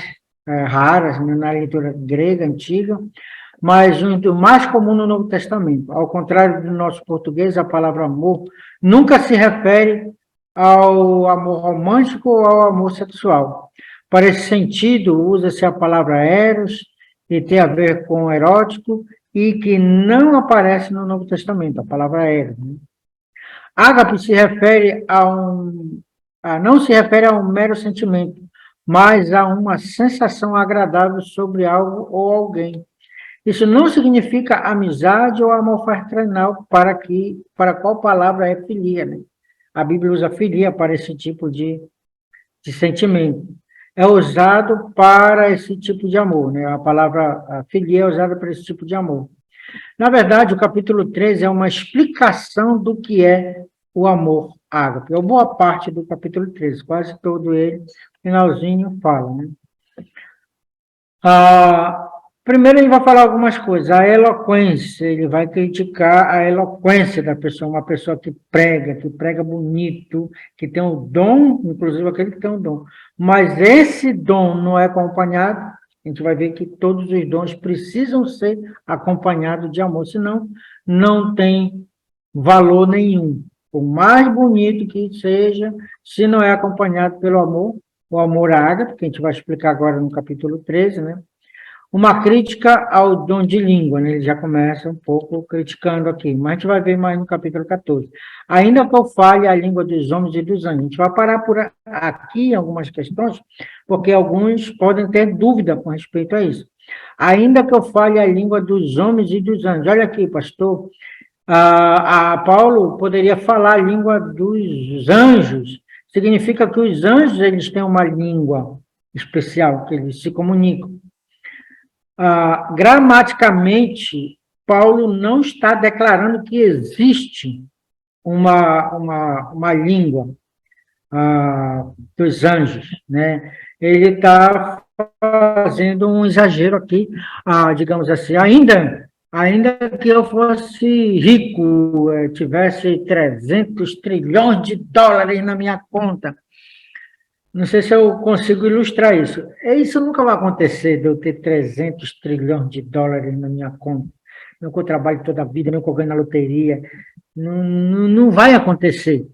raras na leitura grega antiga, mas o mais comum no Novo Testamento. Ao contrário do nosso português, a palavra amor nunca se refere ao amor romântico ou ao amor sexual. Para esse sentido, usa-se a palavra eros, que tem a ver com erótico, e que não aparece no Novo Testamento, a palavra eros. Né? Ágape se refere não se refere a um mero sentimento, mas a uma sensação agradável sobre algo ou alguém. Isso não significa amizade ou amor fraternal, para qual palavra é filia, né? A Bíblia usa filia para esse tipo de sentimento. É usado para esse tipo de amor, né? A palavra filia é usada para esse tipo de amor. Na verdade, o capítulo 13 é uma explicação do que é o amor ágape. É boa parte do capítulo 13, quase todo ele, finalzinho, fala, né? Primeiro ele vai falar algumas coisas. A eloquência, ele vai criticar a eloquência da pessoa, uma pessoa que prega bonito, que tem um dom, inclusive aquele que tem um dom. Mas esse dom não é acompanhado, a gente vai ver que todos os dons precisam ser acompanhados de amor, senão não tem valor nenhum. Por mais bonito que seja, se não é acompanhado pelo amor, o amor ágape, que a gente vai explicar agora no capítulo 13, né? Uma crítica ao dom de língua, né? Ele já começa um pouco criticando aqui, mas a gente vai ver mais no capítulo 14. Ainda que eu fale a língua dos homens e dos anjos, a gente vai parar por aqui algumas questões, porque alguns podem ter dúvida com respeito a isso. Ainda que eu fale a língua dos homens e dos anjos, olha aqui, pastor, Paulo poderia falar a língua dos anjos, significa que os anjos eles têm uma língua especial, que eles se comunicam. Gramaticamente, Paulo não está declarando que existe uma língua dos anjos, né? Ele está fazendo um exagero aqui, digamos assim, ainda que eu fosse rico, tivesse 300 trilhões de dólares na minha conta, não sei se eu consigo ilustrar isso. Isso nunca vai acontecer, de eu ter 300 trilhões de dólares na minha conta. Não que eu trabalho toda a vida, não que eu ganho na loteria. Não vai acontecer.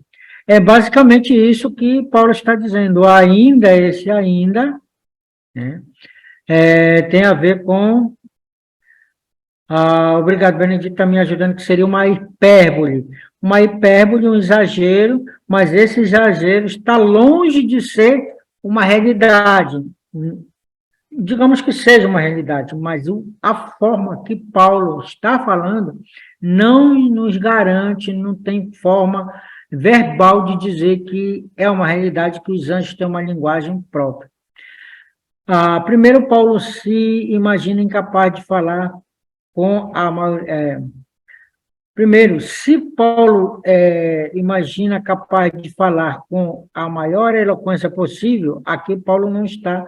É basicamente isso que Paulo está dizendo. Ainda, esse ainda, né, tem a ver com... obrigado, Benedito, está me ajudando, que seria uma hipérbole. Uma hipérbole, um exagero, mas esse exagero está longe de ser uma realidade. Digamos que seja uma realidade, mas a forma que Paulo está falando não nos garante, não tem forma verbal de dizer que é uma realidade, que os anjos têm uma linguagem própria. Primeiro, Paulo se imagina incapaz de falar com a maioria. Primeiro, se Paulo imagina capaz de falar com a maior eloquência possível, aqui Paulo não está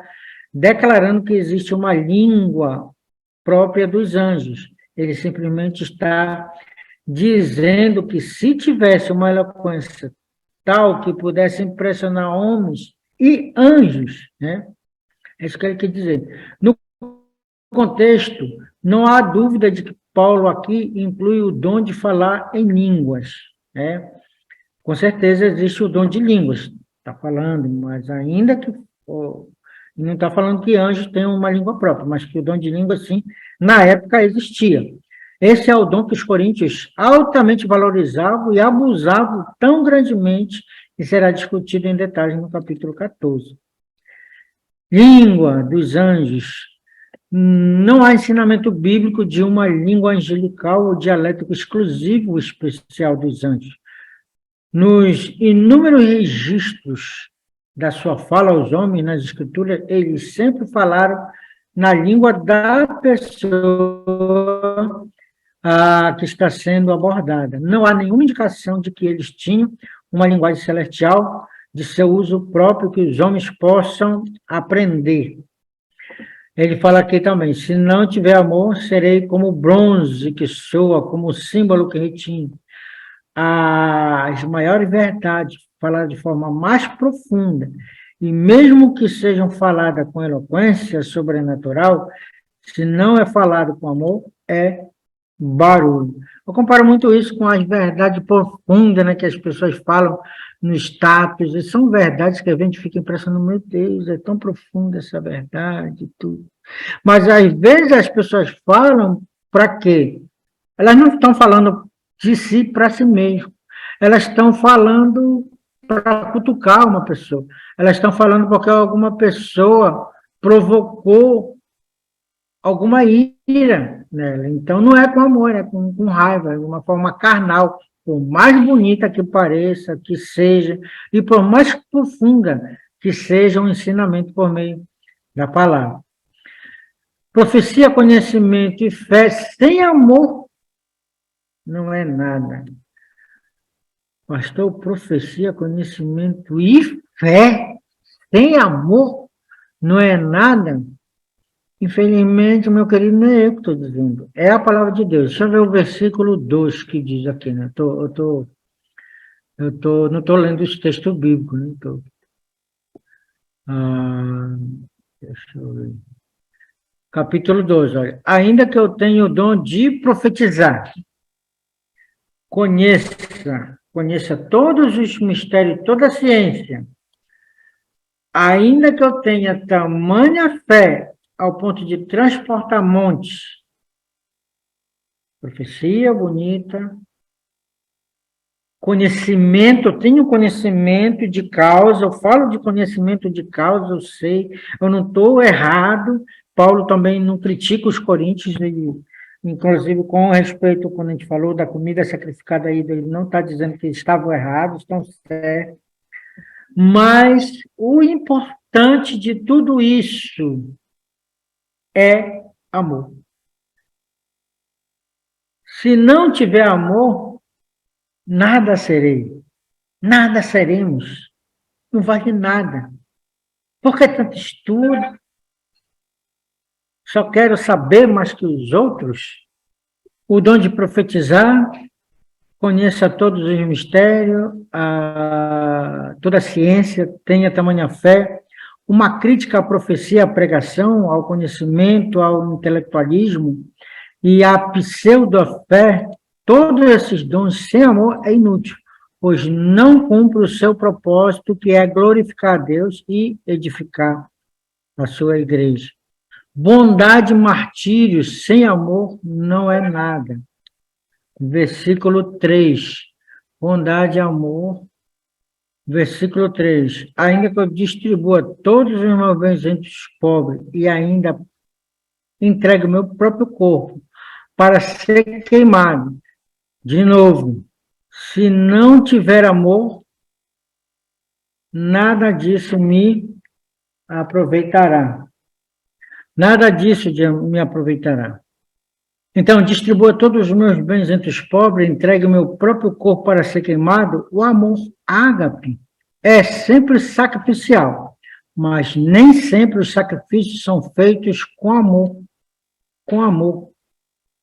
declarando que existe uma língua própria dos anjos. Ele simplesmente está dizendo que se tivesse uma eloquência tal que pudesse impressionar homens e anjos, né? É isso que ele quer dizer. No contexto, não há dúvida de que Paulo aqui inclui o dom de falar em línguas, né? Com certeza existe o dom de línguas, está falando, mas ainda que... não está falando que anjos têm uma língua própria, mas que o dom de língua, sim, na época existia. Esse é o dom que os coríntios altamente valorizavam e abusavam tão grandemente, que será discutido em detalhes no capítulo 14. Língua dos anjos. Não há ensinamento bíblico de uma língua angelical ou dialético exclusivo especial dos anjos. Nos inúmeros registros da sua fala aos homens nas Escrituras, eles sempre falaram na língua da pessoa que está sendo abordada. Não há nenhuma indicação de que eles tinham uma linguagem celestial de seu uso próprio que os homens possam aprender. Ele fala aqui também, se não tiver amor, serei como bronze que soa, como símbolo que retine. As maiores verdades faladas de forma mais profunda, e mesmo que sejam faladas com eloquência sobrenatural, se não é falado com amor, é barulho. Eu comparo muito isso com as verdades profundas, né, que as pessoas falam no status, e são verdades que a gente fica impressionado, meu Deus, é tão profunda essa verdade e tudo. Mas, às vezes, as pessoas falam para quê? Elas não estão falando de si para si mesmo. Elas estão falando para cutucar uma pessoa. Elas estão falando porque alguma pessoa provocou alguma ira nela. Então, não é com amor, é com raiva, é de uma forma carnal. Por mais bonita que pareça, que seja, e por mais profunda que seja um ensinamento por meio da palavra. Profecia, conhecimento e fé sem amor não é nada. Pastor, profecia, conhecimento e fé sem amor não é nada? Infelizmente, meu querido, não é eu que estou dizendo. É a palavra de Deus. Deixa eu ver o versículo 2 que diz aqui, né? Não estou lendo esse texto bíblico, né? Deixa eu ver. Capítulo 2, olha. Ainda que eu tenha o dom de profetizar, conheça todos os mistérios, toda a ciência, ainda que eu tenha tamanha fé ao ponto de transportar montes, profecia bonita, conhecimento, eu tenho conhecimento de causa, eu falo de conhecimento de causa, eu sei, eu não estou errado. Paulo também não critica os coríntios, ele, inclusive com respeito, quando a gente falou da comida sacrificada aí, ele não está dizendo que eles estavam errados, estão certos. Mas o importante de tudo isso é amor. Se não tiver amor, nada serei, nada seremos, não vale nada. Por que tanto estudo? Só quero saber mais que os outros? O dom de profetizar, conheça todos os mistérios, toda a ciência, tenha tamanha fé, uma crítica à profecia, à pregação, ao conhecimento, ao intelectualismo e à pseudo-fé, todos esses dons sem amor é inútil, pois não cumpre o seu propósito, que é glorificar a Deus e edificar a sua igreja. Bondade e martírio sem amor não é nada. Versículo 3. Bondade e amor. Versículo 3. Ainda que eu distribua todos os meus bens entre os pobres e ainda entregue o meu próprio corpo para ser queimado. De novo, se não tiver amor, nada disso me aproveitará. Nada disso me aproveitará. Então, distribua todos os meus bens entre os pobres, entregue o meu próprio corpo para ser queimado. O amor ágape é sempre sacrificial, mas nem sempre os sacrifícios são feitos com amor. Com amor.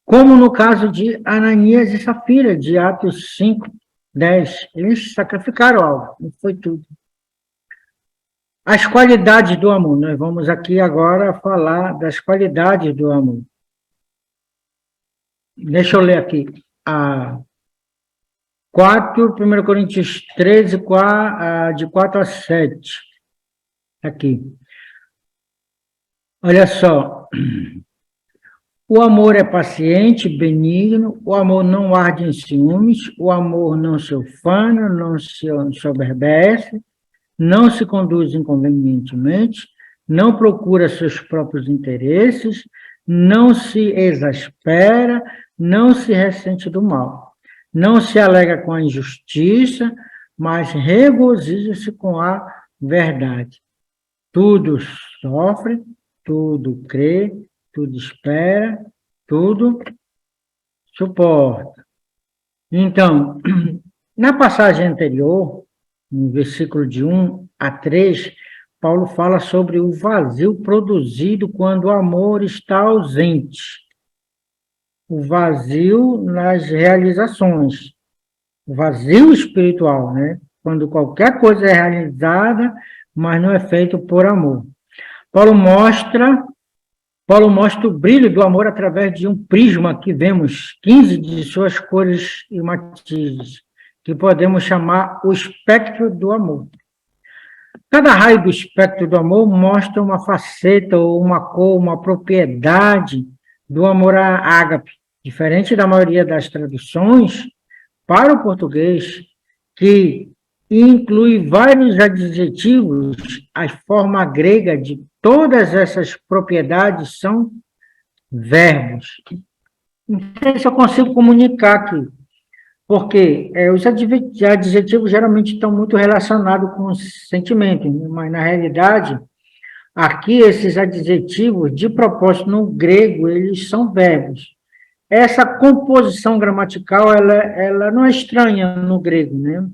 Como no caso de Ananias e Safira, de Atos 5, 10. Eles sacrificaram algo, não foi tudo. As qualidades do amor. Nós vamos aqui agora falar das qualidades do amor. Deixa eu ler aqui. 1 Coríntios 13, de 4 a 7. Aqui. Olha só. O amor é paciente, benigno, o amor não arde em ciúmes, o amor não se ufana, não se ensoberbece, não se conduz inconvenientemente, não procura seus próprios interesses, não se exaspera, não se ressente do mal, não se alegra com a injustiça, mas regozija-se com a verdade. Tudo sofre, tudo crê, tudo espera, tudo suporta. Então, na passagem anterior, no versículo de 1 a 3, Paulo fala sobre o vazio produzido quando o amor está ausente. O vazio nas realizações. O vazio espiritual, né? Quando qualquer coisa é realizada, mas não é feito por amor. Paulo mostra o brilho do amor através de um prisma que vemos 15 de suas cores e matizes, que podemos chamar o espectro do amor. Cada raio do espectro do amor mostra uma faceta ou uma cor, uma propriedade do amor ágape, diferente da maioria das traduções para o português, que inclui vários adjetivos. A forma grega de todas essas propriedades são verbos. Não sei se eu consigo comunicar aqui, porque os adjetivos geralmente estão muito relacionados com o sentimento, mas, na realidade, aqui esses adjetivos, de propósito, no grego, eles são verbos. Essa composição gramatical, ela não é estranha no grego, né?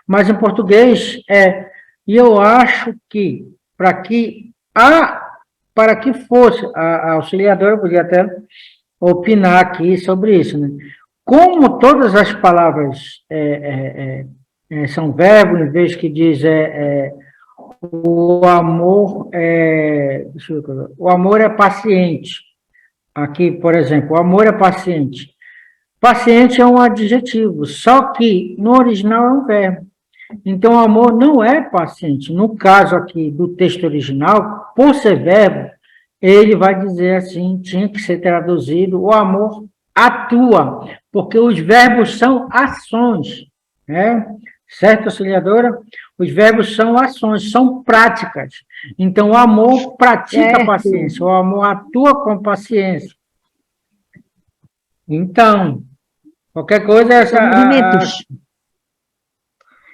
Mas em português e eu acho que para que fosse a auxiliadora, eu podia até opinar aqui sobre isso, né? Como todas as palavras são verbos, em vez que diz o amor o amor é paciente. Aqui, por exemplo, o amor é paciente. Paciente é um adjetivo, só que no original é um verbo. Então, o amor não é paciente. No caso aqui do texto original, por ser verbo, ele vai dizer assim, tinha que ser traduzido, o amor atua, porque os verbos são ações, né? Certo, auxiliadora? Os verbos são ações, são práticas. Então, o amor pratica paciência, o amor atua com paciência. Então, qualquer coisa... São movimentos.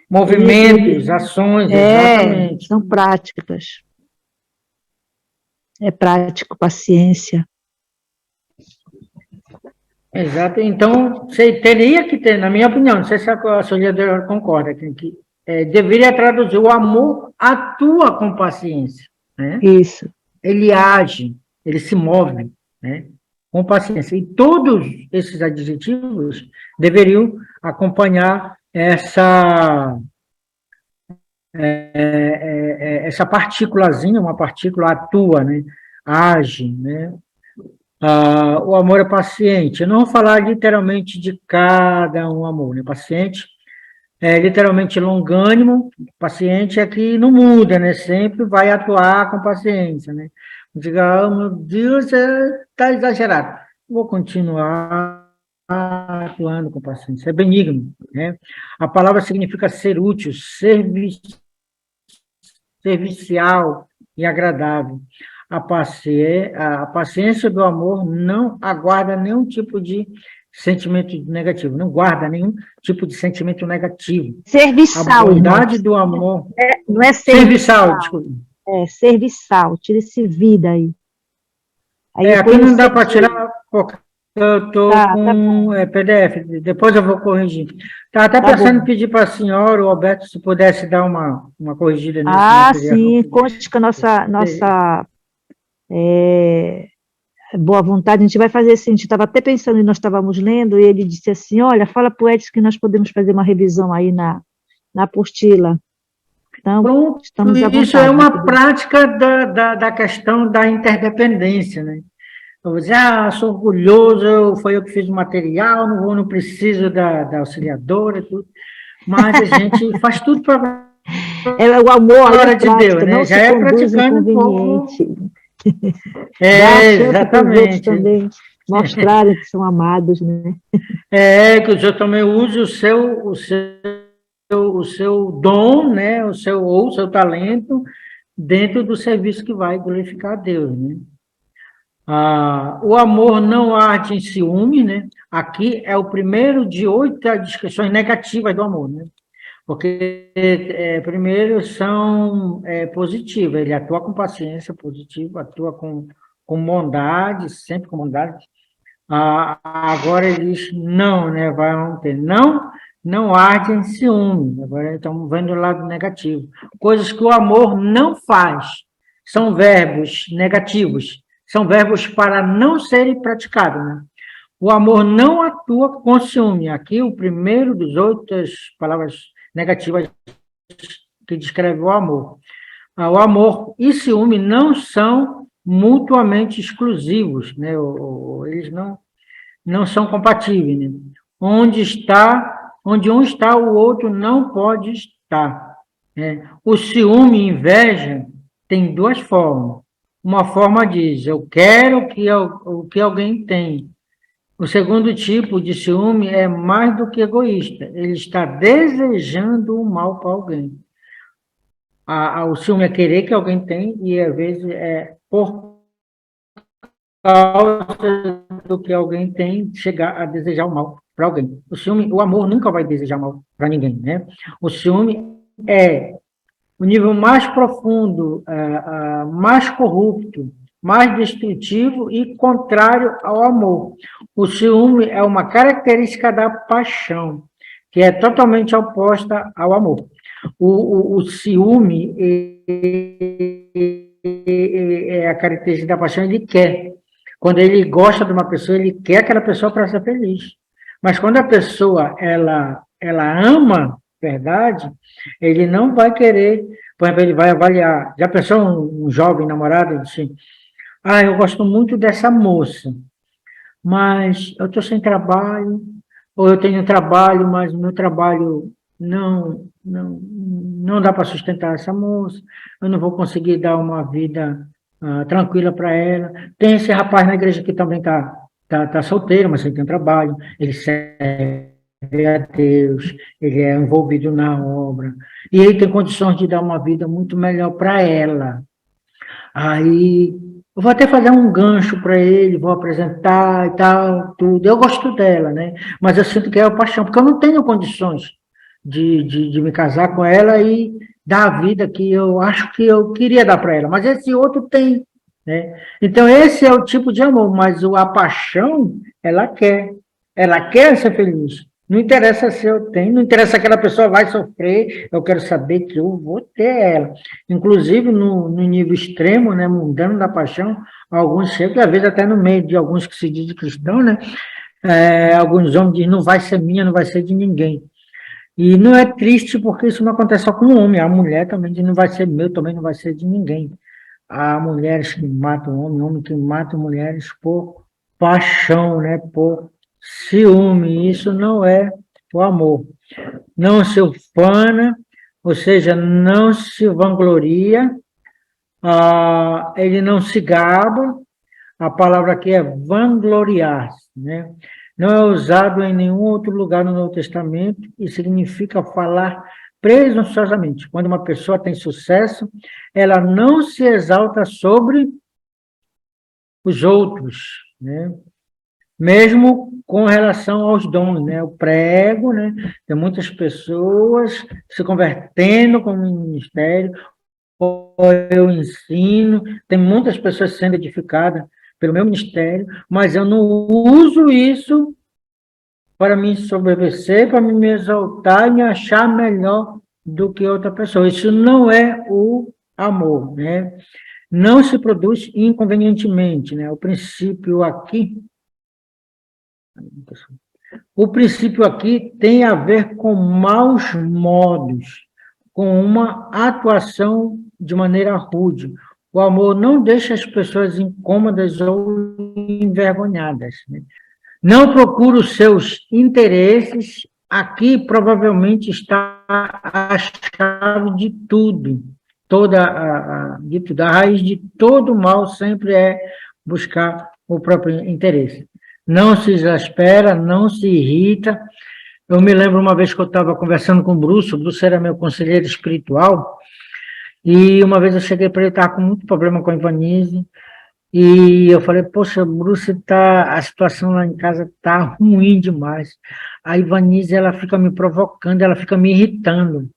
Movimentos, ações, exatamente. São práticas. É prático, paciência. Exato. Então, você teria que ter, na minha opinião, não sei se a auxiliadora concorda, que deveria traduzir o amor atua com paciência. Né? Isso. Ele age, ele se move, né? Com paciência. E todos esses adjetivos deveriam acompanhar essa partículazinha, uma partícula atua, né? Age, né? O amor é paciente. Eu não vou falar literalmente de cada um amor, né? Paciente é literalmente longânimo, paciente é que não muda, né? Sempre vai atuar com paciência, né? Não diga, oh, meu Deus, está exagerado. Vou continuar atuando com paciência. É benigno, né? A palavra significa ser útil, servicial e agradável. A paciência do amor não aguarda nenhum tipo de sentimento negativo, não guarda nenhum tipo de sentimento negativo. A Serviçal, irmão. bondade do amor... Não é Serviçal, desculpa. É serviçal, tira esse vida aí. Aqui não dá para tirar, porque eu estou com PDF, depois eu vou corrigir. Estava até pensando em pedir para a senhora, o Alberto, se pudesse dar uma corrigida nesse material. Sim, conte com a nossa boa vontade, a gente vai fazer assim, a gente estava até pensando, e nós estávamos lendo, e ele disse assim, olha, fala para o Edson que nós podemos fazer uma revisão aí na apostila. Então, pronto, estamos à vontade. Isso é uma prática da questão da interdependência, né? Eu vou dizer, sou orgulhoso, foi eu que fiz o material, não preciso da auxiliadora, tudo. Mas a gente faz tudo para o amor, a hora de Deus, né? Não já é praticando um pouco. Exatamente. Também mostrarem que são amados, né? Que o Senhor também use o seu dom, né? o seu talento dentro do serviço que vai glorificar a Deus, né? O amor não arde em ciúme, né? Aqui é o primeiro de 8 descrições negativas do amor, né? Porque primeiro são positivas, ele atua com paciência positiva, atua com bondade, sempre com bondade. Agora ele diz não, né? Vamos ter não arde em ciúme. Agora estamos vendo o lado negativo. Coisas que o amor não faz. São verbos negativos. São verbos para não serem praticados, né? O amor não atua com ciúme. Aqui, o primeiro dos 8 palavras negativas que descreve o amor. O amor e ciúme não são mutuamente exclusivos, né? Eles não são compatíveis, né? Onde um está, o outro não pode estar, né? O ciúme e inveja tem 2 formas. Uma forma diz, eu quero o que alguém tem. O segundo tipo de ciúme é mais do que egoísta. Ele está desejando o mal para alguém. O ciúme é querer que alguém tem e, às vezes, é por causa do que alguém tem, chegar a desejar o mal para alguém. O amor nunca vai desejar mal para ninguém, né? O ciúme é o nível mais profundo, mais corrupto, mais destrutivo e contrário ao amor. O ciúme é uma característica da paixão, que é totalmente oposta ao amor. O ciúme é a característica da paixão, ele quer. Quando ele gosta de uma pessoa, ele quer aquela pessoa para ser feliz. Mas quando a pessoa, ela ama, verdade, ele não vai querer, por exemplo, ele vai avaliar. Já pensou um jovem namorado e disse, eu gosto muito dessa moça, mas eu estou sem trabalho, ou eu tenho trabalho, mas o meu trabalho não dá para sustentar essa moça, eu não vou conseguir dar uma vida tranquila para ela. Tem esse rapaz na igreja que também tá solteiro, mas ele tem trabalho, ele serve a Deus, ele é envolvido na obra, e ele tem condições de dar uma vida muito melhor para ela. Aí, eu vou até fazer um gancho para ele, vou apresentar e tal, tudo. Eu gosto dela, né? Mas eu sinto que é a paixão, porque eu não tenho condições de me casar com ela e dar a vida que eu acho que eu queria dar para ela, mas esse outro tem, né? Então, esse é o tipo de amor, mas a paixão, ela quer ser feliz. Não interessa se eu tenho, não interessa se aquela pessoa vai sofrer, eu quero saber que eu vou ter ela. Inclusive, no nível extremo, né, mundano da paixão, alguns chegam, às vezes até no meio de alguns que se dizem cristãos, né, alguns homens dizem, não vai ser minha, não vai ser de ninguém. E não é triste porque isso não acontece só com o homem, a mulher também diz, não vai ser meu, também não vai ser de ninguém. Há mulheres que matam homem que matam mulheres por paixão, né, por ciúme. Isso não é o amor. Não se ufana, ou seja, não se vangloria, ele não se gaba. A palavra aqui é vangloriar-se, né? Não é usado em nenhum outro lugar no Novo Testamento e significa falar presunçosamente. Quando uma pessoa tem sucesso, ela não se exalta sobre os outros, né? Mesmo com relação aos dons, né? Eu prego, né? Tem muitas pessoas se convertendo como ministério, ou eu ensino, tem muitas pessoas sendo edificadas pelo meu ministério, mas eu não uso isso para me ensoberbecer, para me exaltar e me achar melhor do que outra pessoa. Isso não é o amor, né? Não se produz inconvenientemente, né? O princípio aqui tem a ver com maus modos, com uma atuação de maneira rude. O amor não deixa as pessoas incômodas ou envergonhadas, né? Não procura os seus interesses. Aqui provavelmente está a chave de tudo. De tudo. A raiz de todo mal sempre é buscar o próprio interesse. Não se exaspera, não se irrita. Eu me lembro uma vez que eu estava conversando com o Bruce era meu conselheiro espiritual, e uma vez eu cheguei para ele, estava com muito problema com a Ivanise, e eu falei, poxa, Bruce, a situação lá em casa está ruim demais. A Ivanise, ela fica me provocando, ela fica me irritando.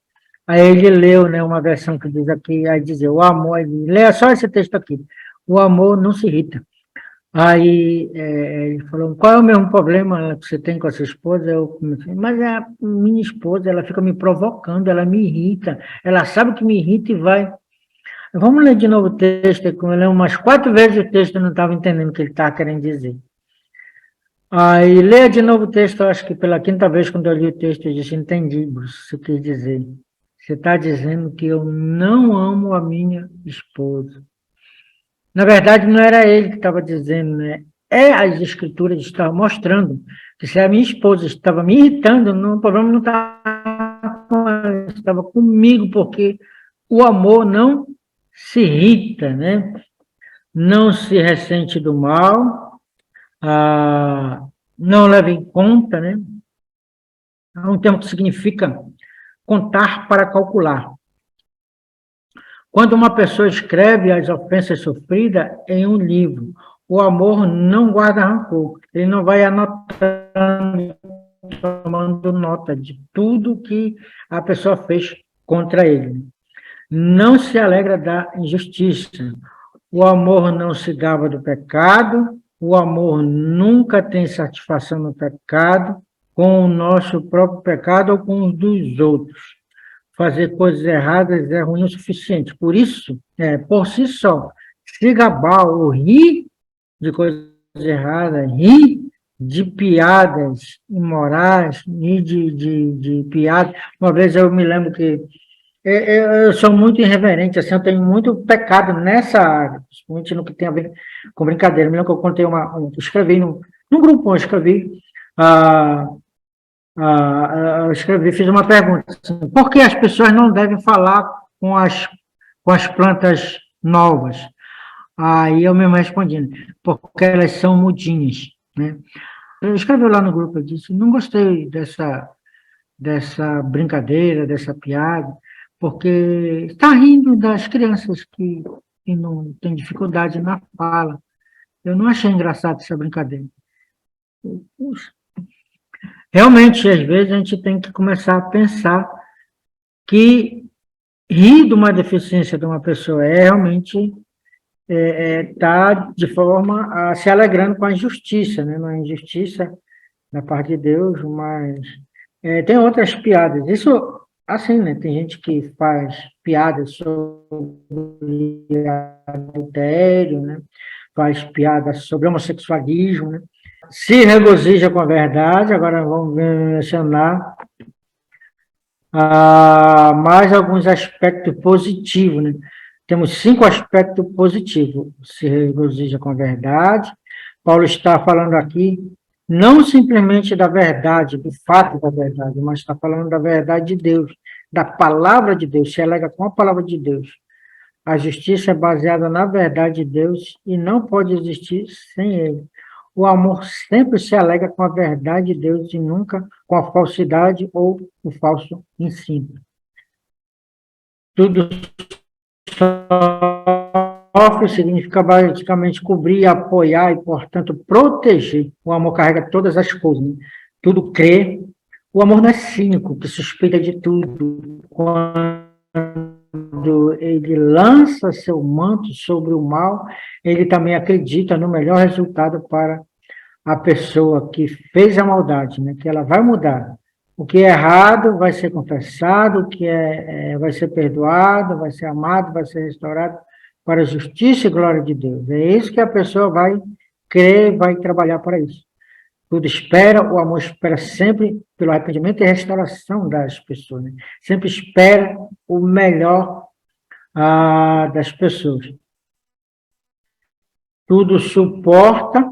Aí ele leu, né, uma versão que diz aqui, aí diz, o amor, leia só esse texto aqui, o amor não se irrita. Aí ele falou, qual é o mesmo problema que você tem com a sua esposa? Eu comecei, mas a minha esposa, ela fica me provocando, ela me irrita, ela sabe que me irrita e vai. Vamos ler de novo o texto, eu li umas 4 vezes o texto, eu não estava entendendo o que ele estava querendo dizer. Aí, leia de novo o texto, eu acho que pela 5ª vez, quando eu li o texto, eu disse, entendi, Bruce, você quer dizer. Você está dizendo que eu não amo a minha esposa. Na verdade, não era ele que estava dizendo, né? As escrituras estavam mostrando que se a minha esposa estava me irritando, o problema não estava com ela, estava comigo, porque o amor não se irrita, né? Não se ressente do mal, não leva em conta, né? É um termo que significa contar para calcular. Quando uma pessoa escreve as ofensas sofridas em um livro, o amor não guarda rancor, ele não vai anotando, tomando nota de tudo que a pessoa fez contra ele. Não se alegra da injustiça. O amor não se gaba do pecado, o amor nunca tem satisfação no pecado, com o nosso próprio pecado ou com os dos outros. Fazer coisas erradas é ruim o suficiente. Por isso, por si só, se gabar ou rir de coisas erradas, rir de piadas imorais, rir de piadas. Uma vez eu me lembro que eu sou muito irreverente, assim, eu tenho muito pecado nessa área, principalmente no que tem a ver com brincadeira. Eu me lembro que eu contei escrevi num grupo, eu escrevi, fiz uma pergunta, assim, por que as pessoas não devem falar com as plantas novas? Aí eu mesmo respondi, porque elas são mudinhas, né? Eu escrevi lá no grupo, eu disse, não gostei dessa brincadeira, dessa piada, porque está rindo das crianças que não têm dificuldade na fala. Eu não achei engraçado essa brincadeira. Puxa. Realmente, às vezes, a gente tem que começar a pensar que rir de uma deficiência de uma pessoa realmente está de forma a se alegrando com a injustiça, né? Não é injustiça da parte de Deus, mas tem outras piadas. Isso, assim, né? Tem gente que faz piadas sobre adultério, né? Faz piadas sobre homossexualismo, né? Se regozija com a verdade. Agora vamos mencionar mais alguns aspectos positivos, né? Temos 5 aspectos positivos. Se regozija com a verdade, Paulo está falando aqui, não simplesmente da verdade, do fato da verdade, mas está falando da verdade de Deus, da palavra de Deus, se alega com a palavra de Deus. A justiça é baseada na verdade de Deus e não pode existir sem ele. O amor sempre se alega com a verdade de Deus e nunca com a falsidade ou o falso ensino. Tudo sofre significa basicamente cobrir, apoiar e, portanto, proteger. O amor carrega todas as coisas, né? Tudo crê. O amor não é cínico, que suspeita de tudo. Quando ele lança seu manto sobre o mal, ele também acredita no melhor resultado para a pessoa que fez a maldade, né? Que ela vai mudar. O que é errado vai ser confessado, o que vai ser perdoado, vai ser amado, vai ser restaurado para a justiça e glória de Deus. É isso que a pessoa vai crer, vai trabalhar para isso. Tudo espera, o amor espera sempre pelo arrependimento e restauração das pessoas, né? Sempre espera o melhor das pessoas. Tudo suporta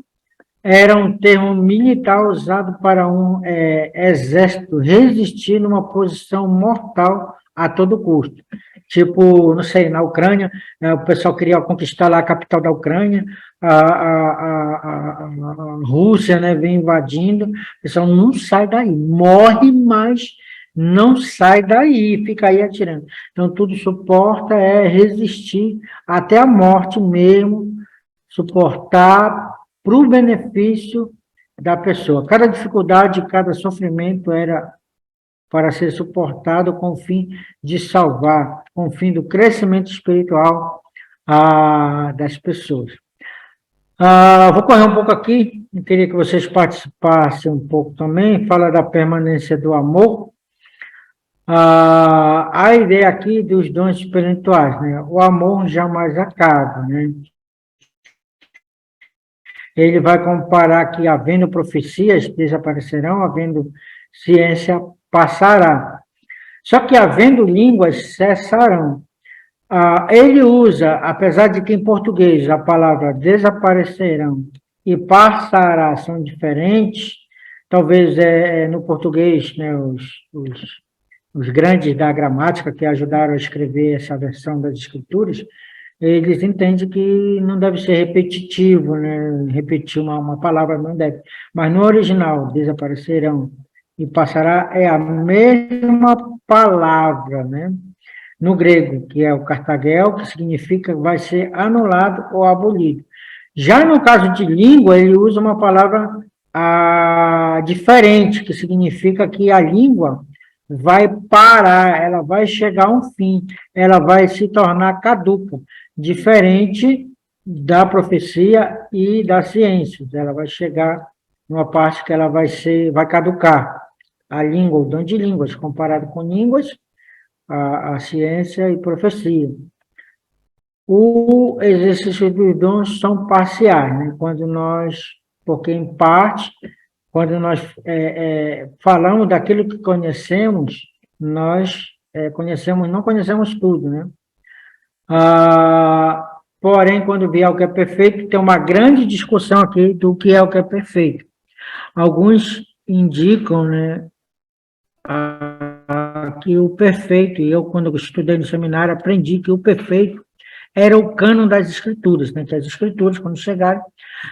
era um termo militar usado para um exército resistir numa posição mortal a todo custo. Tipo, não sei, na Ucrânia, o pessoal queria conquistar lá a capital da Ucrânia, a Rússia, né, vem invadindo, o pessoal não sai daí, morre, mas não sai daí, fica aí atirando. Então, tudo suporta é resistir até a morte mesmo, suportar para o benefício da pessoa. Cada dificuldade, cada sofrimento era para ser suportado com o fim de salvar, com o fim do crescimento espiritual das pessoas. Vou correr um pouco aqui, eu queria que vocês participassem um pouco também, fala da permanência do amor. A ideia aqui dos dons espirituais, né? O amor jamais acaba, né? Ele vai comparar que, havendo profecias, desaparecerão, havendo ciência, passará. Só que, havendo línguas, cessarão. Ele usa, apesar de que em português a palavra desaparecerão e passará são diferentes, talvez no português, né, os grandes da gramática que ajudaram a escrever essa versão das Escrituras, eles entendem que não deve ser repetitivo, né? Repetir uma palavra não deve. Mas no original, desaparecerão e passará, é a mesma palavra, né? No grego, que é o cartagel, que significa vai ser anulado ou abolido. Já no caso de língua, ele usa uma palavra diferente, que significa que a língua vai parar, ela vai chegar a um fim, ela vai se tornar caduca, diferente da profecia e da ciência. Ela vai chegar numa parte que ela vai caducar. A língua, o dom de línguas, comparado com línguas, a ciência e profecia. O exercício dos dons são parciais, né? Porque em parte, quando nós falamos daquilo que conhecemos, nós não conhecemos tudo, né? Porém, quando vier o que é perfeito, tem uma grande discussão aqui do que é o que é perfeito. Alguns indicam, né, que o perfeito, e eu, quando estudei no seminário, aprendi que o perfeito era o cânon das Escrituras, né, que as Escrituras, quando chegaram.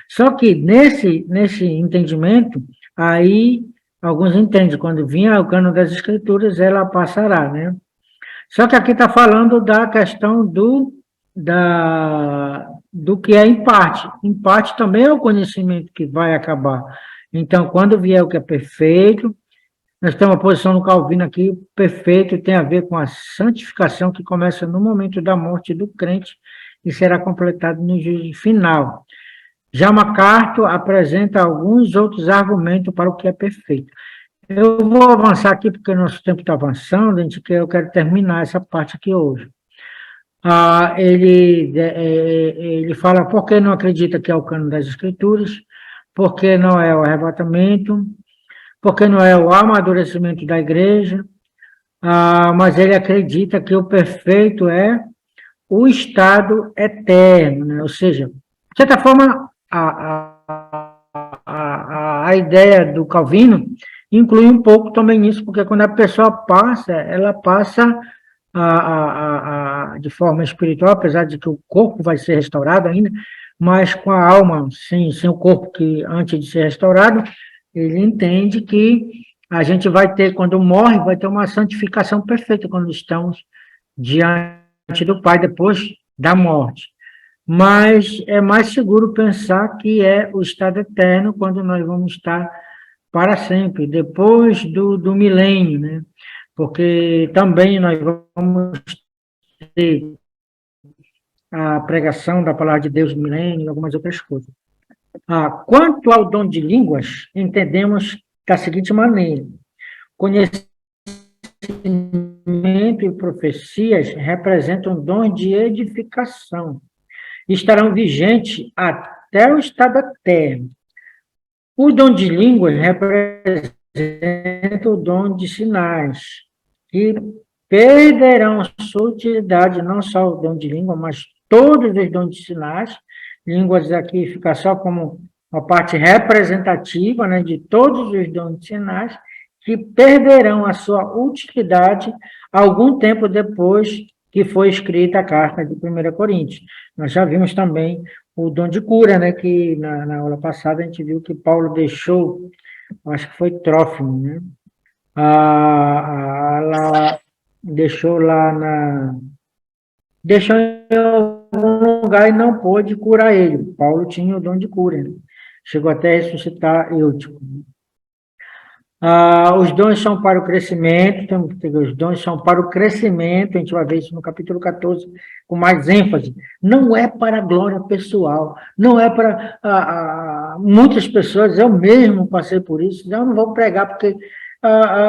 Só que, nesse entendimento, aí, alguns entendem, quando vinha o cânon das Escrituras, ela passará, né? Só que aqui está falando da questão do que é em parte. Em parte também é o conhecimento que vai acabar. Então, quando vier o que é perfeito, nós temos uma posição no Calvino aqui, perfeito tem a ver com a santificação que começa no momento da morte do crente e será completado no juízo final. Já MacArthur apresenta alguns outros argumentos para o que é perfeito. Eu vou avançar aqui, porque o nosso tempo está avançando, eu quero terminar essa parte aqui hoje. Ele fala por que não acredita que é o cânon das Escrituras, por que não é o arrebatamento, por que não é o amadurecimento da igreja, mas ele acredita que o perfeito é o estado eterno, né? Ou seja, de certa forma, a ideia do Calvino inclui um pouco também nisso, porque quando a pessoa passa, ela passa de forma espiritual, apesar de que o corpo vai ser restaurado ainda, mas com a alma, sem o corpo, que antes de ser restaurado, ele entende que a gente vai ter, quando morre, vai ter uma santificação perfeita quando estamos diante do Pai depois da morte. Mas é mais seguro pensar que é o estado eterno, quando nós vamos estar para sempre, depois do milênio, né? Porque também nós vamos ter a pregação da palavra de Deus no milênio e algumas outras coisas. Quanto ao dom de línguas, entendemos da seguinte maneira: conhecimento e profecias representam dons de edificação, estarão vigentes até o estado eterno. O dom de línguas representa o dom de sinais, que perderão sua utilidade, não só o dom de língua, mas todos os dons de sinais. Línguas aqui fica só como uma parte representativa, né, de todos os dons de sinais, que perderão a sua utilidade algum tempo depois que foi escrita a carta de 1 Coríntios. Nós já vimos também o dom de cura, né, que na aula passada a gente viu que Paulo deixou, acho que foi Trófimo, né, deixou em algum lugar e não pôde curar ele. Paulo tinha o dom de cura, né? Chegou até a ressuscitar Eutico. Os dons são para o crescimento, os dons são para o crescimento, a gente vai ver isso no capítulo 14, com mais ênfase. Não é para a glória pessoal, não é para muitas pessoas, eu mesmo passei por isso, eu não vou pregar porque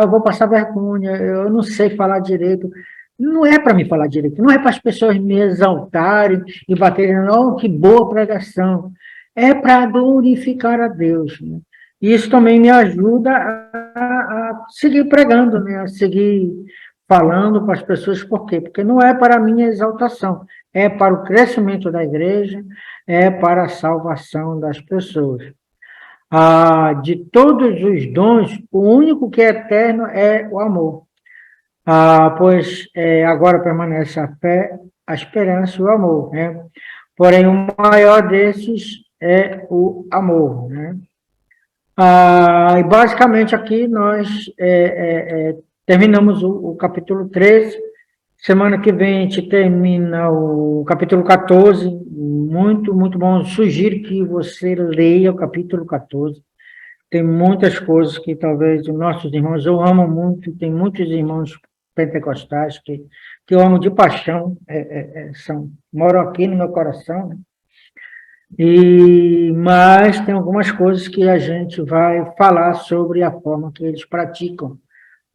eu vou passar vergonha, eu não sei falar direito. Não é para me falar direito, não é para as pessoas me exaltarem e baterem, não, que boa pregação. É para glorificar a Deus, né? E isso também me ajuda a seguir pregando, né? A seguir falando para as pessoas. Por quê? Porque não é para a minha exaltação, é para o crescimento da igreja, é para a salvação das pessoas. De todos os dons, o único que é eterno é o amor. Pois agora permanece a fé, a esperança e o amor, né? Porém, o maior desses é o amor, né? E basicamente aqui nós terminamos o capítulo 13. Semana que vem a gente termina o capítulo 14. Muito, muito bom. Sugiro que você leia o capítulo 14. Tem muitas coisas que talvez os nossos irmãos, eu amo muito, tem muitos irmãos pentecostais que eu amo de paixão, moram aqui no meu coração, né? Mas tem algumas coisas que a gente vai falar sobre a forma que eles praticam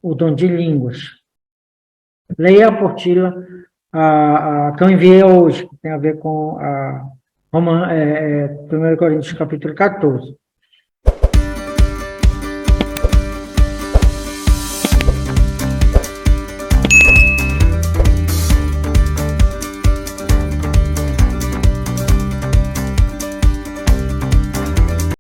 o dom de línguas. Leia a apostila que eu enviei hoje, que tem a ver com 1 Coríntios capítulo 14.